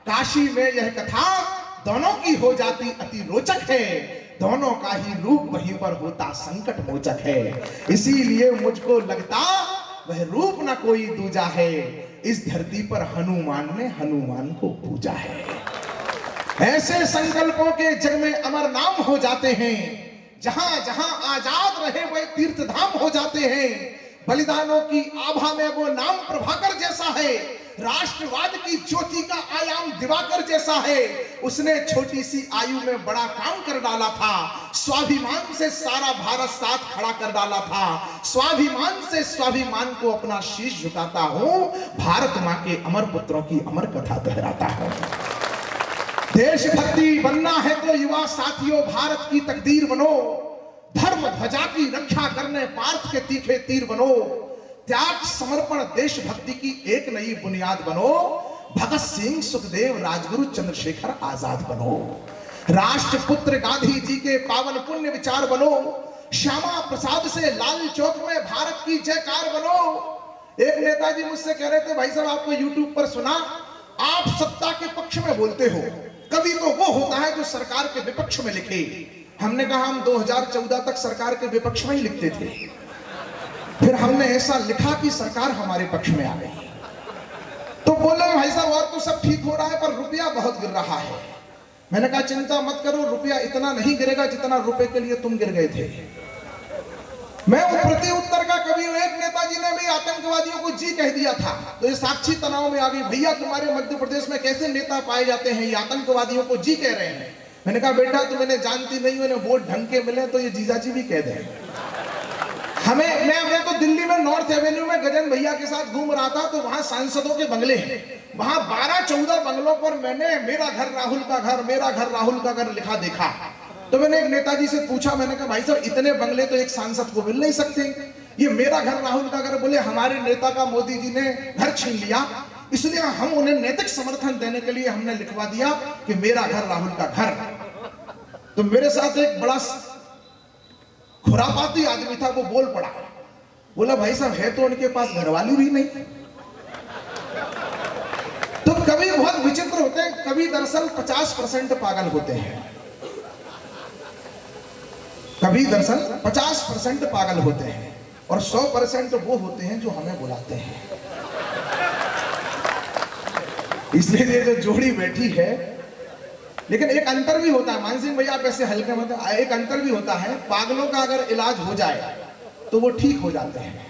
काशी में यह कथा दोनों की हो जाती अति रोचक है, दोनों का ही रूप वहीं पर होता संकट मोचक है। इसीलिए मुझको लगता वह रूप न कोई दूजा है, इस धरती पर हनुमान ने हनुमान को पूजा है। ऐसे संकल्पों के जग में अमर नाम हो जाते हैं, जहां जहां आजाद रहे वह तीर्थ धाम हो जाते हैं। बलिदानों की आभा में वो नाम प्रभाकर जैसा है, राष्ट्रवाद की ज्योति का आयाम दिवाकर जैसा है। उसने छोटी सी आयु में बड़ा काम कर डाला था, स्वाभिमान से सारा भारत साथ खड़ा कर डाला था। स्वाभिमान से स्वाभिमान को अपना शीश झुकाता हूं, भारत मां के अमर पुत्रों की अमर कथा दोहराता हूं। देशभक्ति बनना है तो युवा साथियों भारत की तकदीर बनो, धर्म ध्वजा की रक्षा करने पार्थ के तीखे तीर बनो। त्याग समर्पण देशभक्ति की एक नई बुनियाद बनो, भगत सिंह सुखदेव राजगुरु चंद्रशेखर आजाद बनो। राष्ट्रपुत्र गांधी जी के पावन पुण्य विचार बनो, श्यामा प्रसाद से लाल चौक में भारत की जयकार बनो। एक नेताजी मुझसे कह रहे थे, भाई साहब आपको यूट्यूब पर सुना, आप सत्ता के पक्ष में बोलते हो, कभी तो वो होता है जो सरकार के विपक्ष में लिखे। हमने कहा हम 2014 तक सरकार के विपक्ष में ही लिखते थे, फिर हमने ऐसा लिखा कि सरकार हमारे पक्ष में आ गई। तो बोले भाई साहब और तो सब ठीक हो रहा है पर रुपया बहुत गिर रहा है। मैंने कहा चिंता मत करो, रुपया इतना नहीं गिरेगा जितना रुपए के लिए तुम गिर गए थे। मैं प्रति उत्तर का कभी एक नेताजी ने भी आतंकवादियों को जी कह दिया था, तो ये साक्षी तनाव में आ गई, भैया तुम्हारे मध्य प्रदेश में कैसे नेता पाए जाते हैं, ये आतंकवादियों को जी कह रहे हैं। मैंने कहा बेटा तुम इन्हें जानती नहीं हो, इन्हें वोट ढंग के मिले तो ये जीजाजी भी कह दें। मैं तो दिल्ली में नॉर्थ एवेन्यू में गजन भैया के साथ घूम रहा था, तो वहां सांसदों के बंगले हैं, वहां 12-14 बंगलों पर मैंने मेरा घर राहुल का घर, मेरा घर राहुल का घर लिखा देखा। तो मैंने एक नेताजी से पूछा, मैंने कहा भाई साहब इतने बंगले तो एक सांसद को मिल नहीं सकते, ये मेरा घर राहुल का घर। बोले हमारे नेता का मोदी जी ने घर छीन लिया, इसलिए हम उन्हें नैतिक समर्थन देने के लिए हमने लिखवा दिया कि मेरा घर राहुल का घर। तो मेरे साथ एक बड़ा खुरापाती आदमी था, वो बोल पड़ा, बोला भाई साहब है तो उनके पास घरवाली भी नहीं। तो कभी बहुत विचित्र होते हैं, कभी दरअसल 50% पागल होते हैं, कभी दरअसल 50% पागल होते हैं, और 100% वो होते हैं जो हमें बुलाते हैं। इसलिए ये जो जोड़ी बैठी है, लेकिन एक अंतर भी होता है, मान सिंह भैया आप ऐसे हल्के मत, एक अंतर भी होता है, पागलों का अगर इलाज हो जाए तो वो ठीक हो जाते हैं।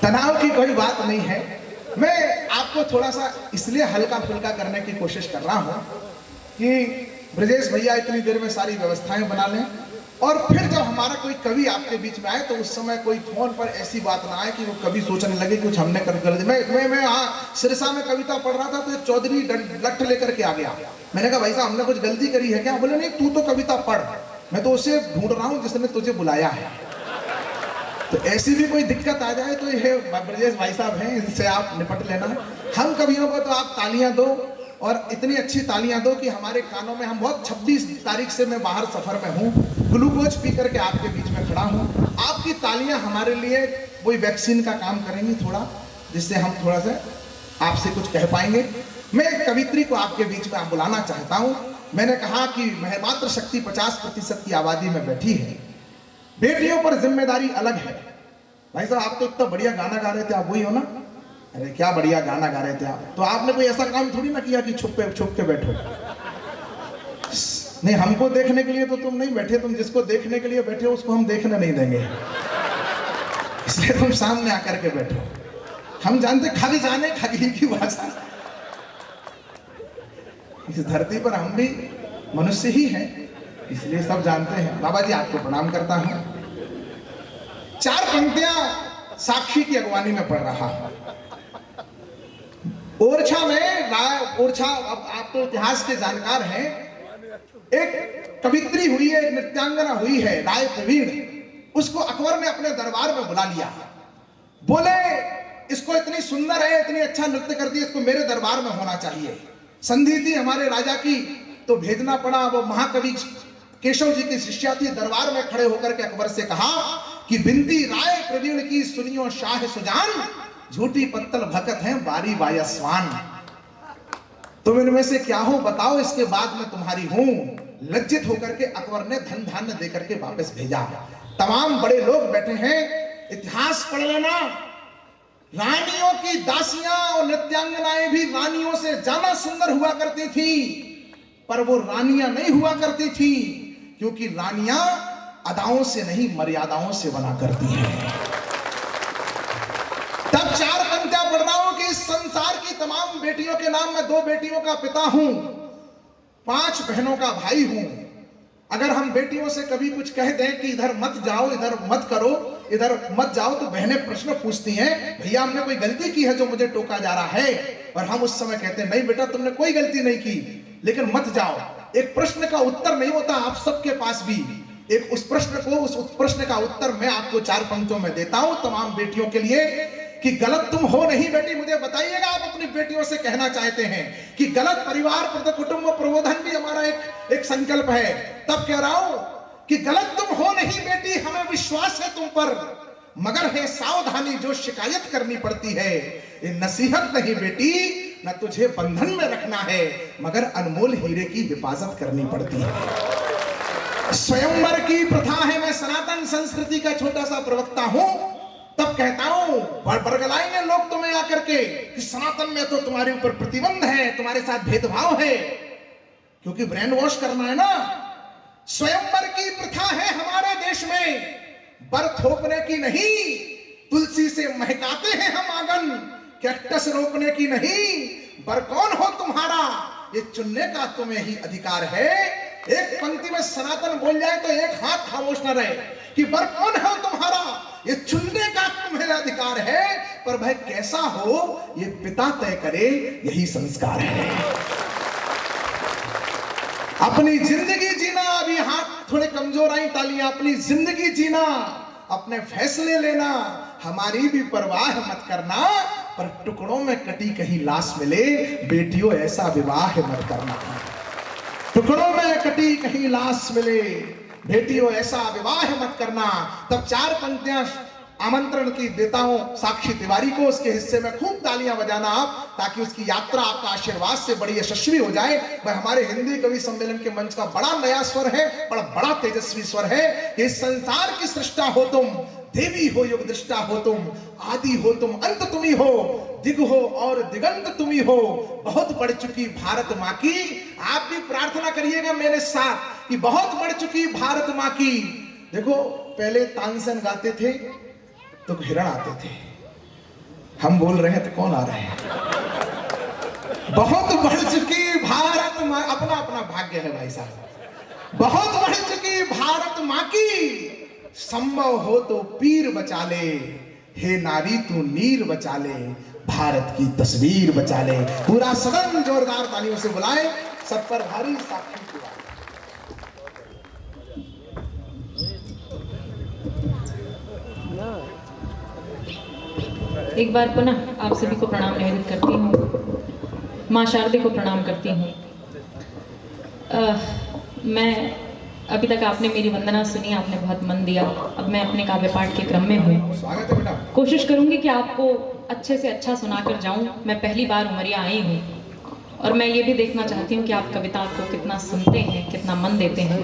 तनाव की कोई बात नहीं है, मैं आपको थोड़ा सा इसलिए हल्का फुल्का करने की कोशिश कर रहा हूं कि ब्रजेश भैया इतनी देर में सारी व्यवस्थाएं बना लें, और फिर जब हमारा कोई कवि आपके बीच में आए तो उस समय कोई फोन पर ऐसी बात ना आए कि वो कभी सोचने लगे कुछ हमने कर दिया। मैं सिरसा में कविता पढ़ रहा था तो एक चौधरी लठ लेकर के आ गया। मैंने कहा भाई साहब हमने कुछ गलती करी है क्या? बोले नहीं तू तो कविता पढ़, मैं तो उसे ढूंढ रहा हूँ जिसने तुझे बुलाया है। तो ऐसी भी कोई दिक्कत आ जाए तो ये ब्रजेश भाई साहब हैं, इनसे आप निपट लेना। हम कवियों को तो आप तालियां दो, और इतनी अच्छी तालियां दो कि हमारे कानों में, हम बहुत 26 तारीख से मैं बाहर सफर में हूँ, ग्लूकोज पी करके आपके बीच में खड़ा हूँ। आपकी तालियां हमारे लिए वही वैक्सीन का काम करेंगी थोड़ा, जिससे हम थोड़ा सा आपसे कुछ कह पाएंगे। मैं एक कवित्री को आपके बीच में बुलाना चाहता हूँ। मैंने कहा कि मातृ शक्ति 50% की आबादी में बैठी है, बेटियों पर जिम्मेदारी अलग है। भाई साहब आप तो इतना बढ़िया गाना गा रहे थे, आप वही हो ना? अरे क्या बढ़िया गाना गा रहे थे आप, तो आपने कोई ऐसा काम थोड़ी ना किया कि छुप के बैठो। नहीं, हमको देखने के लिए तो तुम नहीं बैठे, तुम जिसको देखने के लिए बैठे हो उसको हम देखने नहीं देंगे, इसलिए तुम सामने आकर के बैठो। हम जानते खाली जाने खाली की भाषा, इस धरती पर हम भी मनुष्य ही हैं, इसलिए सब जानते हैं। बाबा जी आपको प्रणाम करता हूं। 4 पंक्तियां साक्षी की अगवानी में पढ़ रहा हूं। ओरछा में ओरछा, अब आप तो इतिहास के जानकार हैं, एक कवित्री हुई है, एक नृत्यांगना हुई है राय प्रवीण। उसको अकबर ने अपने दरबार में बुला लिया। बोले इसको इतनी सुंदर है, इतनी अच्छा नृत्य करती है, इसको मेरे दरबार में होना चाहिए। संधि थी हमारे राजा की, तो भेजना पड़ा। वो महाकवि केशव जी की शिष्या थी। दरबार में खड़े होकर के अकबर से कहा कि बिनती राय प्रवीण की सुनियो शाह सुजान, झूठी पत्तल भगत हैं बारी बायस्वान। तुम इनमें से क्या हो बताओ, इसके बाद मैं तुम्हारी हूं। लज्जित होकर के अकबर ने धन धान्य देकर के वापस भेजा। तमाम बड़े लोग बैठे हैं, इतिहास पढ़ लेना। रानियों की दासियां और नृत्यांगनाएं भी रानियों से ज्यादा सुंदर हुआ करती थी, पर वो रानियां नहीं हुआ करती थी, क्योंकि रानियां अदाओं से नहीं मर्यादाओं से बना करती हैं। तब 4 पंक्तियां पढ़ रहा हूं कि इस संसार की तमाम बेटियों के नाम मैं 2 बेटियों का पिता हूं, 5 बहनों का भाई हूं। अगर हम बेटियों से कभी कुछ कह दें कि इधर मत जाओ, इधर मत करो, इधर मत जाओ, तो बहनें प्रश्न पूछती हैं, भैया हमने कोई गलती की है जो मुझे टोका जा रहा है? और हम उस समय कहते हैं नहीं बेटा तुमने कोई गलती नहीं की, लेकिन मत जाओ। एक प्रश्न का उत्तर नहीं होता आप सबके पास भी। एक उस प्रश्न का उत्तर मैं आपको 4 पंक्तियों में देता हूं तमाम बेटियों के लिए कि गलत तुम हो नहीं बेटी, मुझे बताइएगा आप अपनी बेटियों से कहना चाहते हैं कि गलत परिवार पर कुटुंब प्रबोधन भी हमारा एक संकल्प है। तब कह रहा हूं कि गलत तुम हो नहीं बेटी, हमें विश्वास है तुम पर, मगर है सावधानी जो शिकायत करनी पड़ती है। ये नसीहत नहीं बेटी, न तुझे बंधन में रखना है, मगर अनमोल हीरे की हिफाजत करनी पड़ती है। स्वयंवर की प्रथा है, मैं सनातन संस्कृति का छोटा सा प्रवक्ता हूं। तब कहता हूं बरगलाएंगे लोग तुम्हें आकर के कि सनातन में तो तुम्हारे ऊपर प्रतिबंध है, तुम्हारे साथ भेदभाव है, क्योंकि ब्रेन वॉश करना है ना। स्वयंवर की प्रथा है हमारे देश में, बर थोपने की नहीं, तुलसी से महकाते हैं हम आंगन, कैक्टस रोपने की नहीं। बर कौन हो तुम्हारा, ये चुनने का तुम्हें ही अधिकार है। एक पंक्ति में सनातन बोल जाए तो एक हाथ खामोश न रहे कि बर कौन है तुम्हारा, ये चुनने का तुम्हें अधिकार है, पर भाई कैसा हो ये पिता तय करे, यही संस्कार है। अपनी जिंदगी जीना, अभी हाथ थोड़े कमजोर आई तालियां, अपनी जिंदगी जीना, अपने फैसले लेना, हमारी भी परवाह मत करना, पर टुकड़ों में कटी कहीं लाश मिले, बेटियों ऐसा विवाह मत करना। टुकड़ों में कटी कहीं लाश मिले, बेटियों ऐसा विवाह मत करना। तब 4 पंक्तियां आमंत्रण की देता हूं साक्षी तिवारी को, उसके हिस्से में खूब तालियां बजाना आप, ताकि उसकी यात्रा आपका आशीर्वाद से बड़ी यशस्वी हो जाए। वह हमारे हिंदी कवि सम्मेलन के मंच का बड़ा नया स्वर है, बड़ा तेजस्वी स्वर है कि इस संसार की सृष्टा हो तुम, देवी हो युग दृष्टा हो तुम, आदि हो तुम अंत तुम ही हो, दिग हो और दिगंत तुम ही हो, बहुत बढ़ चुकी भारत माँ की। आप भी प्रार्थना करिएगा मेरे साथ कि बहुत बढ़ चुकी भारत माँ की। देखो पहले तानसेन गाते थे तो हिरण आते थे, हम बोल रहे हैं तो कौन आ रहे हैं? बहुत बढ़ चुकी भारत माँ, अपना अपना भाग्य है भाई साहब। बहुत बढ़ चुकी भारत माँ की, संभव हो तो पीर बचा ले, हे नारी तू नीर बचा ले, भारत की तस्वीर बचा ले। पूरा सदन जोरदार तालियों से बुलाए, सब पर भारी साक्षी हुआ। एक बार पुनः आप सभी को प्रणाम निवेदित करती हूँ, माँ शारदे को प्रणाम करती हूँ। मैं अभी तक आपने मेरी वंदना सुनी, आपने बहुत मन दिया। अब मैं अपने काव्य पाठ के क्रम में हूँ। स्वागत है बेटा। कोशिश करूँगी कि आपको अच्छे से अच्छा सुनाकर जाऊँ। मैं पहली बार उमरिया आई हूँ और मैं ये भी देखना चाहती हूँ कि आप कविता को कितना सुनते हैं, कितना मन देते हैं।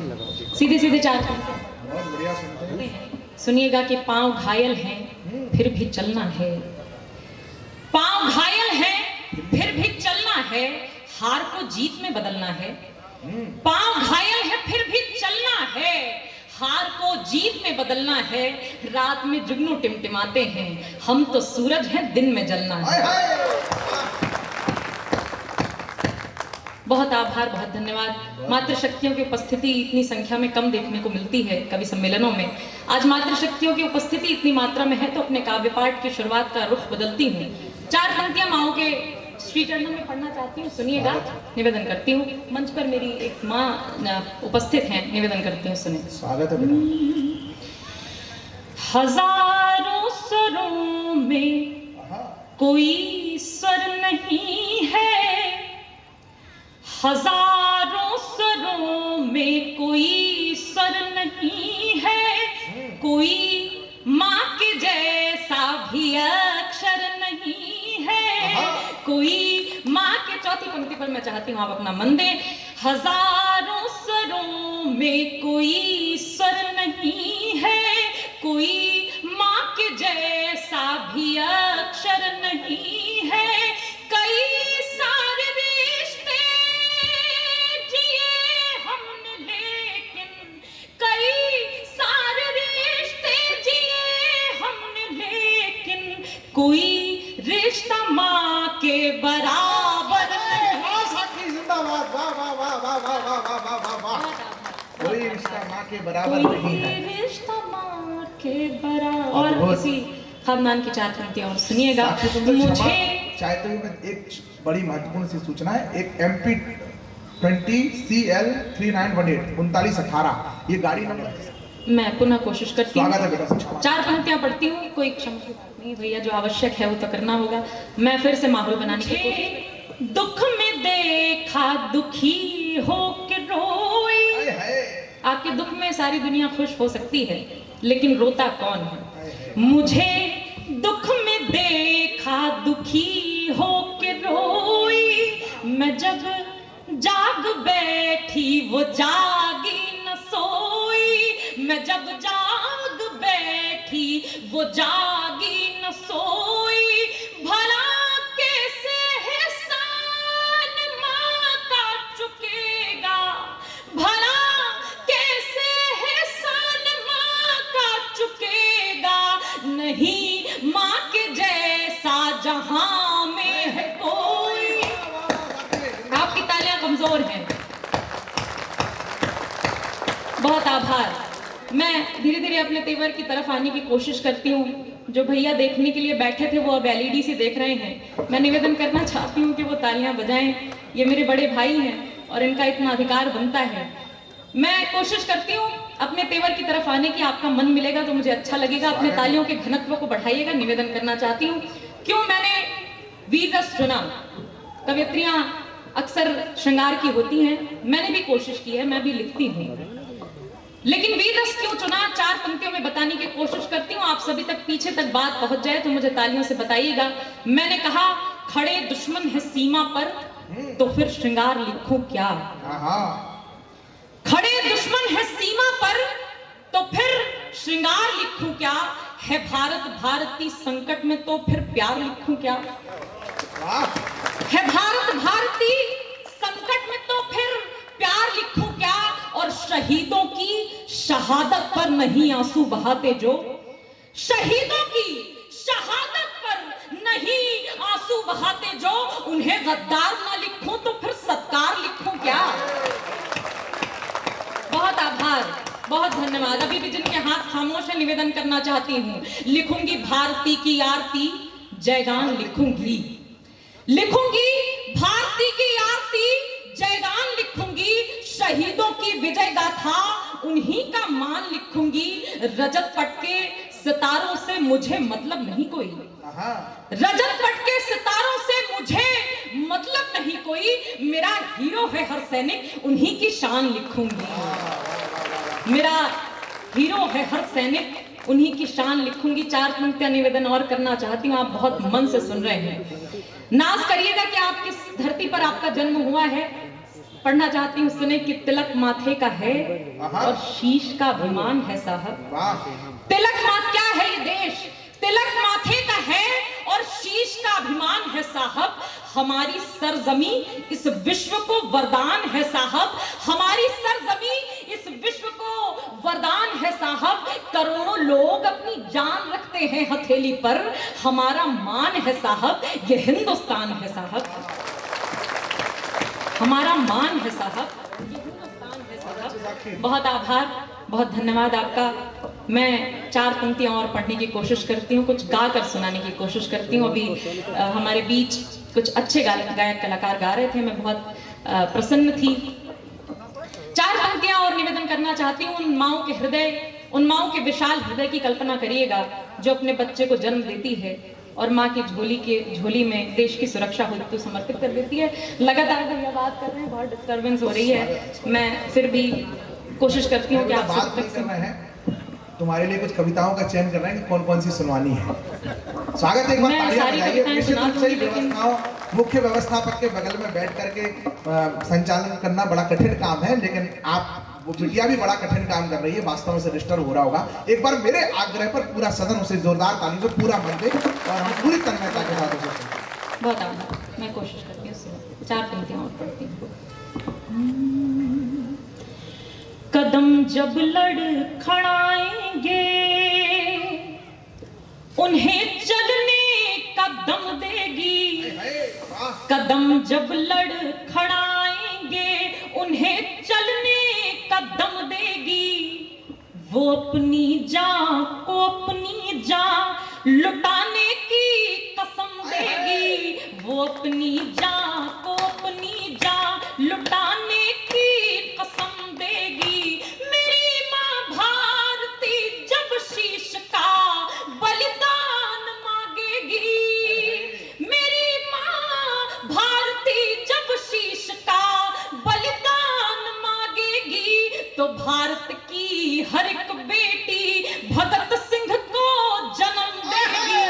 सीधे सीधे 4 बहुत बढ़िया सुनते हैं। सुनिएगा कि पाँव घायल हैं फिर भी चलना है, पाँव घायल है फिर भी चलना है, हार को जीत में बदलना है। पाँव घायल है फिर भी चलना है, हार को जीत में बदलना है। रात में जुगनू टिमटिमाते हैं, हम तो सूरज हैं दिन में जलना है। बहुत आभार, बहुत धन्यवाद। मातृशक्तियों की उपस्थिति इतनी संख्या में कम देखने को मिलती है कवि सम्मेलनों में। आज मातृशक्तियों की उपस्थिति इतनी मात्रा में है तो अपने काव्य पाठ की शुरुआत का रुख बदलती हूँ। 4 पंक्तियां माओ के श्री चरणों में पढ़ना चाहती हूँ, सुनिएगा। निवेदन करती हूँ, मंच पर मेरी एक माँ उपस्थित हैं, निवेदन करती हूँ, सुने। स्वागत है बेटा। हजारों स्वरों में कोई स्वर नहीं है, हजारों स्वरों में कोई स्वर नहीं है, कोई माँ के जैसा भी अक्षर नहीं है, कोई माँ के। चौथी पंक्ति पर मैं चाहती हूँ आप अपना मन दें। हजारों स्वरों में कोई स्वर नहीं है, कोई माँ के जैसा भी अक्षर नहीं है, कई सारे रिश्ते जिए हमने लेकिन, कई सारे रिश्ते जिए हमने लेकिन, कोई रिश्ता माँ के बराबर नहीं। साथी जिंदाबाद, वाह वाह वाह वाह वाह वाह वाह वाह वाह वाह। कोई रिश्ता माँ के बराबर नहीं है, कोई रिश्ता माँ के बराबर। और इसी खानदान की 4 पंक्तियां और सुनिएगा। मुझे चाहते हुए मैं एक बड़ी महत्वपूर्ण सी सूचना है। एक MP 20CL 3918 3918 ये गाड़ी नंबर है। मैं पुनः कोशिश करती हूँ। स्वागत है बेटा। 4 पंक्तियां पढ़ती हूँ, कोई क्षमा की बात नहीं भैया, जो आवश्यक है वो तो करना होगा। मैं फिर से माहौल बनाने की कोशिश। दुख में देखा दुखी हो के रोई। आपके दुख में सारी दुनिया खुश हो सकती है, लेकिन रोता कौन है? मुझे दुख में देखा दुखी हो के रोई, मैं जब जाग बैठी वो जागी न सोई, मैं जब जाग बैठी वो जागी न सोई, भला कैसे एहसान माँ का चुकेगा, भला कैसे एहसान माँ का चुकेगा, नहीं माँ के जैसा जहां में है कोई। आपकी तालियां कमजोर हैं। बहुत आभार। मैं धीरे धीरे अपने तेवर की तरफ आने की कोशिश करती हूँ। जो भैया देखने के लिए बैठे थे वो अब LED से देख रहे हैं। मैं निवेदन करना चाहती हूँ कि वो तालियां बजाएं। ये मेरे बड़े भाई हैं और इनका इतना अधिकार बनता है। मैं कोशिश करती हूँ अपने तेवर की तरफ आने की। आपका मन मिलेगा तो मुझे अच्छा लगेगा। अपने तालियों के घनत्व को बढ़ाइएगा। निवेदन करना चाहती हूँ, क्यों मैंने वीर रस चुना। कवियत्रियां अक्सर श्रृंगार की होती हैं, मैंने भी कोशिश की है, मैं भी लिखती हूँ, लेकिन वीर रस क्यों चुना 4 पंक्तियों में बताने की कोशिश करती हूँ। आप सभी तक पीछे तक बात पहुंच जाए तो मुझे तालियों से बताइएगा। मैंने कहा खड़े दुश्मन है सीमा पर तो फिर श्रृंगार लिखूं क्या। खड़े दुश्मन है सीमा पर तो फिर श्रृंगार लिखूं क्या, है भारत भारती संकट में तो फिर प्यार लिखूं क्या, है भारत भारती संकट में तो फिर प्यार लिखूं क्या, और शहीदों की शहादत पर नहीं आंसू बहाते जो, शहीदों की शहादत पर नहीं आंसू बहाते जो, उन्हें गद्दार ना लिखूं तो फिर सत्कार लिखूं क्या। बहुत आभार, बहुत धन्यवाद। अभी भी जिनके हाथ खामोश है निवेदन करना चाहती हूँ। लिखूंगी भारती की आरती जयगान लिखूंगी, लिखूंगी भारती की आरती जयगान लिखूंगी, शहीदों की विजय गाथा उन्हीं का मान लिखूंगी। रजत पट के सितारों से मुझे मतलब नहीं कोई, रजत पट के सितारों से मुझे मतलब नहीं कोई, मेरा हीरो है हर सैनिक उन्हीं की शान लिखूंगी, मेरा हीरो है हर सैनिक उन्हीं की शान लिखूंगी। 4 पंक्तियां निवेदन और करना चाहती हूँ। आप बहुत मन से सुन रहे हैं, नाज करिएगा कि आप किस धरती पर आपका जन्म हुआ है। पढ़ना चाहती हूँ, सुने कि तिलक माथे का है और शीश का अभिमान है साहब। तिलक माथ क्या है ये देश, तिलक माथे का है और शीश का अभिमान है साहब। हमारी सरजमी इस विश्व को वरदान है साहब, हमारी सरजमी इस विश्व को वरदान है साहब। करोड़ों लोग अपनी जान रखते हैं हथेली पर, हमारा मान है साहब, ये हिंदुस्तान है साहब। हमारा मान है साहब, ये हिंदुस्तान है साहब। बहुत आभार, बहुत धन्यवाद आपका। मैं 4 पंक्तियां और पढ़ने की कोशिश करती हूँ, कुछ गा कर सुनाने की कोशिश करती हूँ। अभी हमारे बीच कुछ अच्छे गायक कलाकार गा रहे थे, मैं बहुत प्रसन्न थी। 4 पंक्तियां और निवेदन करना चाहती हूँ। उन माओं के हृदय, उन माओं के विशाल हृदय की कल्पना करिएगा जो अपने बच्चे को जन्म देती है और माँ की झोली में देश की सुरक्षा हेतु समर्पित कर देती है। लगातार भैया बात कर रहे हैं, बहुत डिस्टर्बेंस हो रही है। मैं फिर भी कोशिश करती हूँ कि आप बात नहीं कर रहे हैं, तुम्हारे लिए कुछ कविताओं का चयन कर रहे हैं कि कौन कौन सी सुनवानी है। स्वागत है, एक बार तालियां बजाइए। निश्चित रूप से व्यवस्थाओं, मुख्य व्यवस्थापक के बगल में बैठ करके संचालन करना बड़ा कठिन काम है, लेकिन आप वो बिटिया भी बड़ा कठिन काम कर रही है, वास्तव में से डिस्टर्ब हो रहा होगा। एक बार मेरे आग्रह पर पूरा सदन उसे जोरदार ताली से पूरा मन दे और हम पूरी तन्मयता के साथ उसे सुनें। बहुत आभार, मैं कोशिश करती हूँ। 4 पंक्तियां और पढ़ती हूँ। कदम जब लड़खड़ाएंगे उन्हें चलने का दम देगी। कदम जब लड़खड़ाएंगे उन्हें चलने का दम देगी। वो अपनी जान को अपनी जान लुटाने की कसम देगी। वो अपनी जान को अपनी जान लुटाने की कसम देगी। मेरी माँ भारती जब शीश का बलिदान मांगेगी। मेरी माँ भारती जब शीश का बलिदान मांगेगी तो भारत की हर एक बेटी भगत सिंह को जन्म देगी।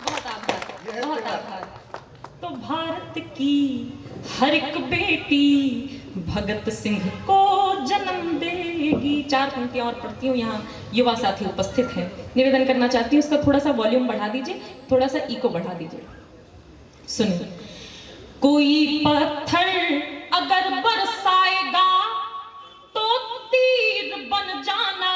बहुत आभार, बहुत आभार। तो भारत की हर एक बेटी भगत सिंह को जन्म देगी। 4 पंक्तियां और पढ़ती हूँ। यहाँ युवा साथी उपस्थित हैं, निवेदन करना चाहती हूँ उसका थोड़ा सा वॉल्यूम बढ़ा दीजिए, थोड़ा सा इको बढ़ा दीजिए। सुनिए। कोई पत्थर अगर बरसाएगा तो तीर बन जाना।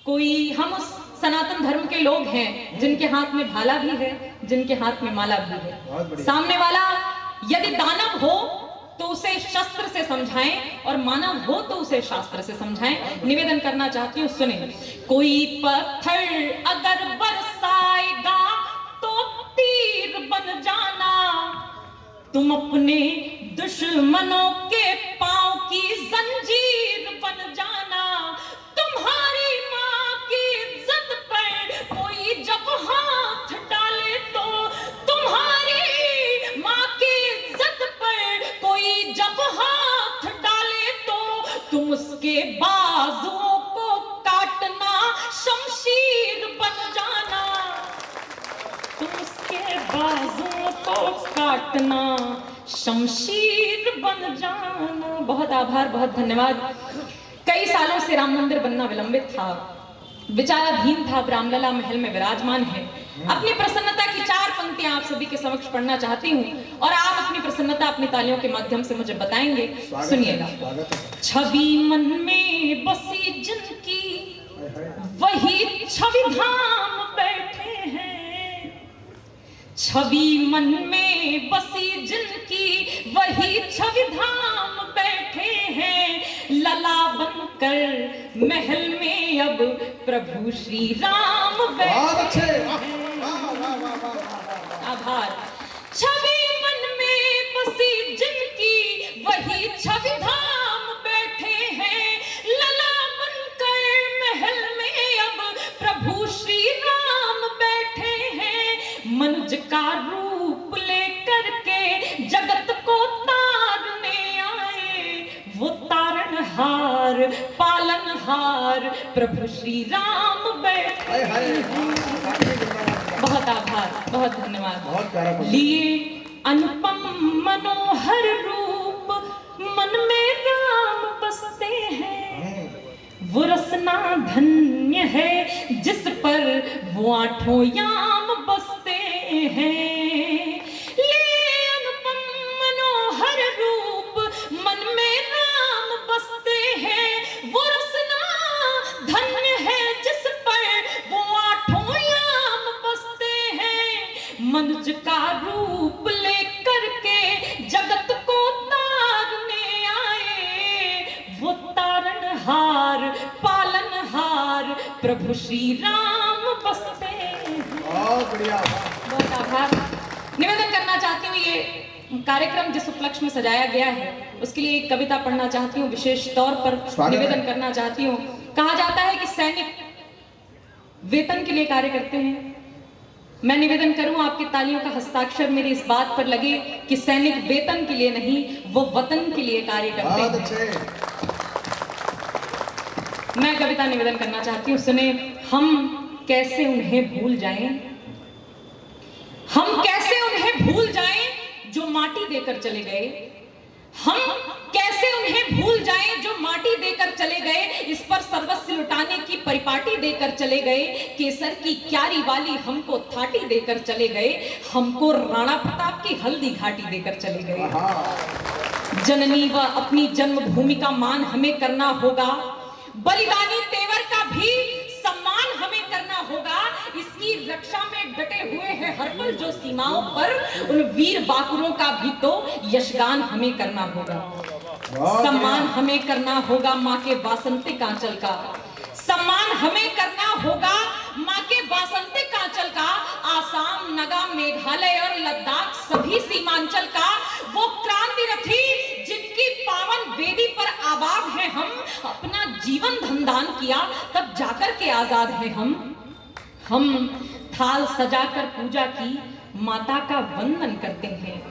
कोई, हम उस सनातन धर्म के लोग हैं जिनके हाथ में भाला भी है, जिनके हाथ में माला भी है। सामने वाला यदि दानव हो तो उसे शस्त्र से समझाएं और मानव हो तो उसे शास्त्र से समझाएं। निवेदन करना चाहती हूँ, सुने। कोई पत्थर अगर बरसाएगा तो तीर बन जाना। तुम अपने दुश्मनों के पांव की जंजीर बन जाना। तुम्हारी माँ की इज्जत पर कोई जब हाथ डाले तो, तुम्हारी माँ की इज्जत पर कोई जब हाथ डाले तो तुम उसके बाजुओं को काटना, शमशीर बन जाना। तुम उसके बाजुओं को काटना, शमशीर बन जाना। बहुत आभार, बहुत धन्यवाद। कई सालों से राम मंदिर बनना विलंबित था, विचाराधीन था, रामलला महल में विराजमान है। अपनी प्रसन्नता की 4 पंक्तियां आप सभी के समक्ष पढ़ना चाहती हूँ और आप अपनी प्रसन्नता अपनी तालियों के माध्यम से मुझे बताएंगे। सुनिएगा। छवि मन में बसी जिनकी वही छवि धाम बैठे हैं। छवि मन में बसी जिनकी वही छवि धाम बैठे हैं। लला बनकर महल में अब प्रभु श्री राम बैठे हैं। आभार। छवि मन में बसी जिनकी वही छवि धाम बैठे हैं। लला बनकर महल में अब प्रभु श्री राम बैठे हैं। मनुज का रूप लेकर के जगत को तारने आए। वो तारनहार पालनहार प्रभु श्री राम बैठे हैं। बहुत आभार, बहुत धन्यवाद। लिए अनुपम मनोहर रूप मन में राम बसते हैं। वो रसना धन्य है जिस पर वो 8 याम बसते हैं। लिए अनुपम मनोहर रूप मन में राम बसते हैं। वो रसना धन्य है जिस पर वो 8 याम बसते हैं। प्रभु श्री राम बसते हैं। बहुत बढ़िया। बहुत आभार। निवेदन करना चाहती हूँ, ये कार्यक्रम जिस उपलक्ष्य में सजाया गया है उसके लिए एक कविता पढ़ना चाहती हूँ, विशेष तौर पर निवेदन करना चाहती हूँ। कहा जाता है कि सैनिक वेतन के लिए कार्य करते हैं। मैं निवेदन करूं आपकी तालियों का हस्ताक्षर मेरी इस बात पर लगे कि सैनिक वेतन के लिए नहीं, वो वतन के लिए कार्य करते हैं। मैं कविता निवेदन करना चाहती हूं, सुने। हम कैसे उन्हें भूल जाएं, हम कैसे उन्हें भूल जाएं जो माटी देकर चले गए। हम कैसे उन्हें भूल जाएं जो माटी देकर चले गए, इस पर सर्वस्व लुटाने की परिपाटी देकर चले गए। केसर की क्यारी वाली हमको थाटी देकर चले गए, हमको राणा प्रताप की हल्दी घाटी देकर चले गए। जननी व अपनी जन्मभूमि का मान हमें करना होगा, बलिदानी तेवर का भी सम्मान हमें करना होगा। इसकी रक्षा में डटे हुए हैं हर पल जो सीमाओं पर, उन वीर बाकुरों का भी तो यशगान हमें करना होगा। सम्मान हमें करना होगा माँ के वासंतिक आंचल का, सम्मान हमें करना होगा माँ के वासंतिक आंचल का। आसाम, नगा, मेघालय और लद्दाख सभी सीमांचल का, वो क्रांति रथी जिनकी पावन वेदी पर आबाद हैं हम। अपना जीवन धनदान किया तब जाकर के आजाद हैं हम थाल सजाकर पूजा की माता का वंदन करते हैं।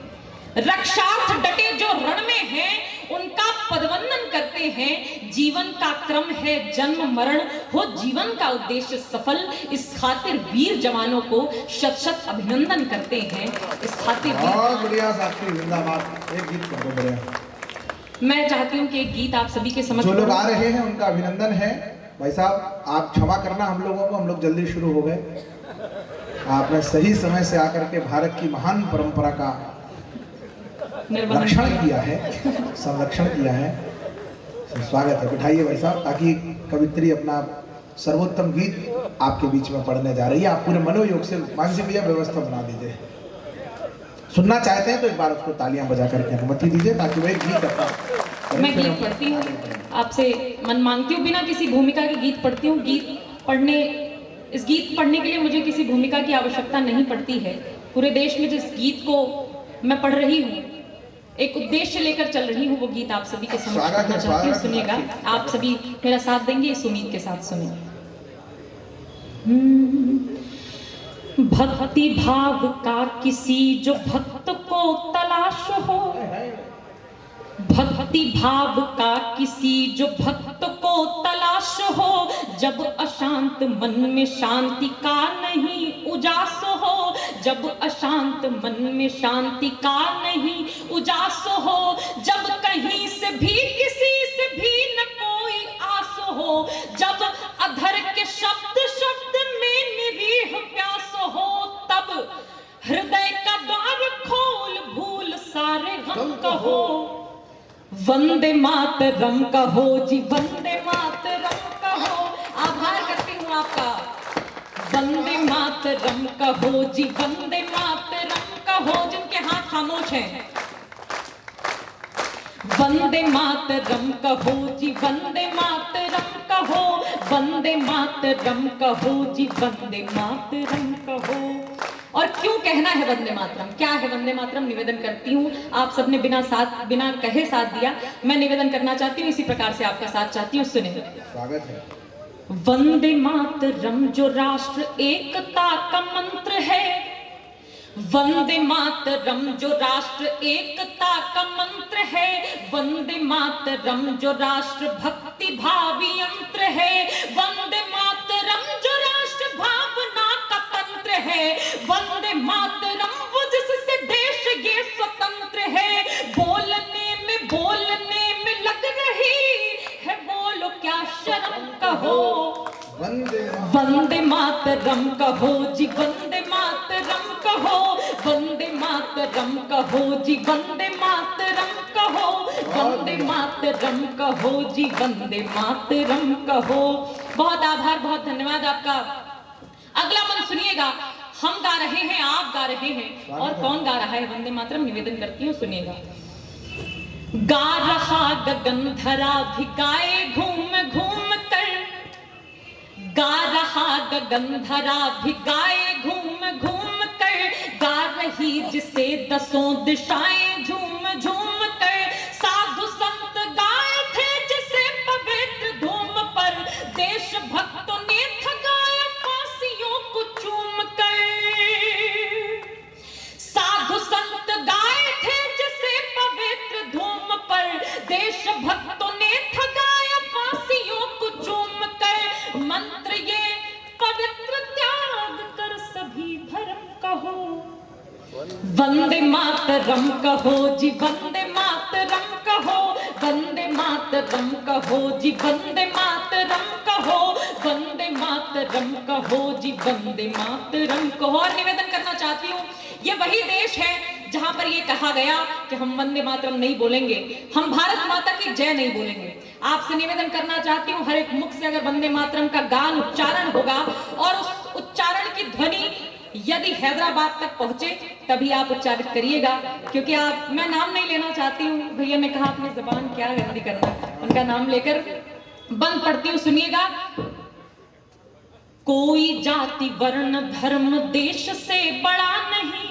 रक्षार्थ डटे जो रण में हैं उनका पदवंदन करते हैं। जीवन का क्रम है जन्म मरण, हो जीवन का उद्देश्य सफल। इस खातिर वीर जवानों को शत शत अभिनंदन करते हैं। इस खातिर बहुत बढ़िया साथी, जिंदाबाद। एक गीत कर दो बढ़िया। मैं चाहती हूँ कि एक गीत आप सभी के समझ जो लोग आ रहे हैं उनका अभिनंदन है। भाई साहब आप क्षमा करना हम लोगों को, हम लोग जल्दी शुरू हो गए। आपने सही समय से आकर के भारत की महान परंपरा का रक्षण किया है, संरक्षण किया है। स्वागत है, बिठाइए भाई साहब, ताकि कवित्री अपना सर्वोत्तम गीत आपके बीच में पढ़ने जा रही है। आप पूरे मनोयोग से मानसी भैया व्यवस्था बना दीजिए। सुनना चाहते हैं तो एक बार उसको तालियां बजा करके अनुमति दीजिए ताकि वह गीत अपना। मैं गीत पढ़ती हूँ, आपसे मन मांगती हूँ, बिना किसी भूमिका के गीत पढ़ती हूँ। इस गीत पढ़ने के लिए मुझे किसी भूमिका की आवश्यकता नहीं पड़ती है। पूरे देश में जिस गीत को मैं पढ़ रही हूँ, एक उद्देश्य लेकर चल रही हूँ, वो गीत आप सभी के समक्ष पढ़ना चाहती हूँ। सुनिएगा, आप सभी मेरा साथ देंगे इस उम्मीद के साथ। सुनिए। भक्ति भाव का किसी जो भक्त को तलाश हो, भक्ति भाव का किसी जो भक्त को तलाश हो, जब अशांत मन में शांति का नहीं उजास हो, जब अशांत मन में शांति का नहीं उजास हो, जब कहीं से भी किसी से भी न कोई आस हो, जब अधर के शब्द शब्द में निरीह प्यास हो, तब हृदय का द्वार खोल भूल सारे गम कहो। वंदे मातरम कहो जी, वंदे मातरम कहो। आभार करती हूँ आपका। वंदे मातरम कहो जी, वंदे मातरम कहो। जिनके हाथ खामोश हैं, वंदे मातरम कहो जी, वंदे मातरम कहो। वंदे मातरम कहो जी, वंदे मातरम कहो। और क्यों कहना है वंदे मातरम, क्या है वंदे मातरम, निवेदन करती हूँ। आप सबने बिना कहे साथ दिया, मैं निवेदन करना चाहती हूँ, इसी प्रकार से आपका साथ चाहती हूँ। सुने। स्वागत है। वंदे मातरम जो राष्ट्र एकता का मंत्र है, वंदे मातरम जो राष्ट्र एकता का मंत्र है, वंदे मातरम जो राष्ट्र भक्ति भावी यंत्र है, वंदे मातरम जो राष्ट्र भावना का तंत्र है, वंदे मातरम वो जिससे देश ये स्वतंत्र है। बोलने में लग रही है, बोलो क्या शर्म कहो। वंदे मातरम कहो जी, वंदे मातरम कहो। वंदे मातरम कहो जी, वंदे मातरम कहो। वंदे मातरम कहो जी, वंदे मातरम कहो। बहुत आभार, बहुत धन्यवाद आपका। अगला मन सुनिएगा। हम गा रहे हैं, आप गा रहे हैं, और कौन गा रहा है वंदे मातरम, निवेदन करती हूँ, सुनिएगा। गा रहा गगन धरा भी गाए घूम घूम कर, गा रहा गगनधरा भी गाए घूम घूम कर, गा रही जिसे दसों दिशाएं झूम झूम कर, साधु संत गाए थे जिसे पवित्र धूम पर, देश भक्तों ने थगाया फांसियों को चूम कर। साधु संत गाए थे जिसे पवित्र धूम पर, देश भक्तों ने थगाया फांसियों को चूम कर। मंत्र ये पवित्र त्याग कर सभी धर्म कहो, वंदे मातरम कहो जी, वंदे मातरम कहो, वंदे मातरम कहो जी, वंदे मातरम कहो, वंदे मातरम कहो जी, वंदे मातरम कहो। और निवेदन करना चाहती हूँ, ये वही देश है जहां पर ये कहा गया कि हम वंदे मातरम नहीं बोलेंगे, हम भारत माता की जय नहीं बोलेंगे। आपसे निवेदन करना चाहती हूँ, हर एक मुख से अगर वंदे मातरम का गान उच्चारण होगा और उस उच्चारण की ध्वनि यदि हैदराबाद तक पहुंचे तभी आप उच्चारित करिएगा, क्योंकि आप, मैं नाम नहीं लेना चाहती हूँ, भैया ने कहा अपनी जबान क्या गंदी करना, उनका नाम लेकर बंद पढ़ती हूँ, सुनिएगा। कोई जाति वर्ण धर्म देश से बड़ा नहीं,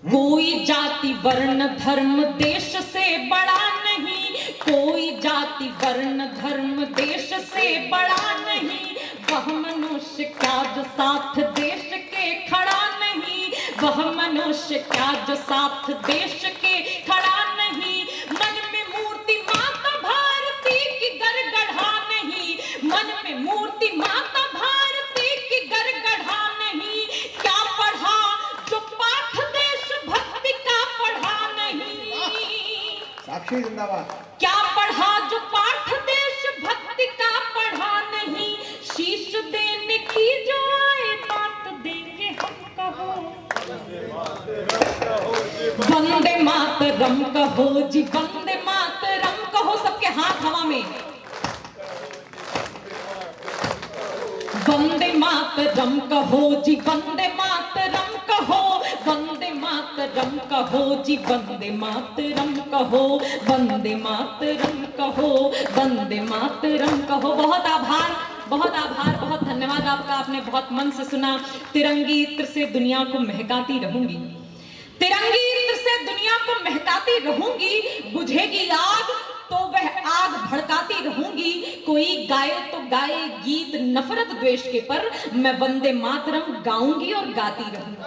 कोई जाति वर्ण धर्म देश से बड़ा नहीं, कोई जाति वर्ण धर्म देश से बड़ा नहीं, वह मनुष्य क्या जो साथ देश के खड़ा नहीं, वह मनुष्य क्या जो साथ देश के खड़ा नहीं। मन में मूर्ति माता भारती की गड़गड़ा नहीं, मन में मूर्ति माता भारती की गड़गड़ा नहीं। क्या पढ़ा जो पाठ देश भक्ति का पढ़ा नहीं, साक्षी जिंदाबाद। क्या पढ़ा जो पाठ देश भक्ति का पढ़ा नहीं, शीश देने की जो आए बात देंगे हम कहो, वंदे मातरम कहो जी, वंदे मातरम कहो, सबके हाथ हवा में, वंदे मातरम कहो जी, वंदे मातरम कहो, वंदे मातरम कहो जी, वंदे मातरम कहो, वंदे मातरम कहो, वंदे मातरम कहो। बहुत आभार, बहुत आभार, बहुत धन्यवाद आपका, आपने बहुत मन से सुना। तिरंगी इत्र से दुनिया को महकाती रहूंगी, तिरंगी इत्र से दुनिया को महकाती रहूंगी, बुझेगी आग तो वह आग भड़काती रहूंगी, कोई गाए तो गाए गीत नफरत द्वेष के, पर मैं वंदे मातरम गाऊंगी और गाती रहूंगी।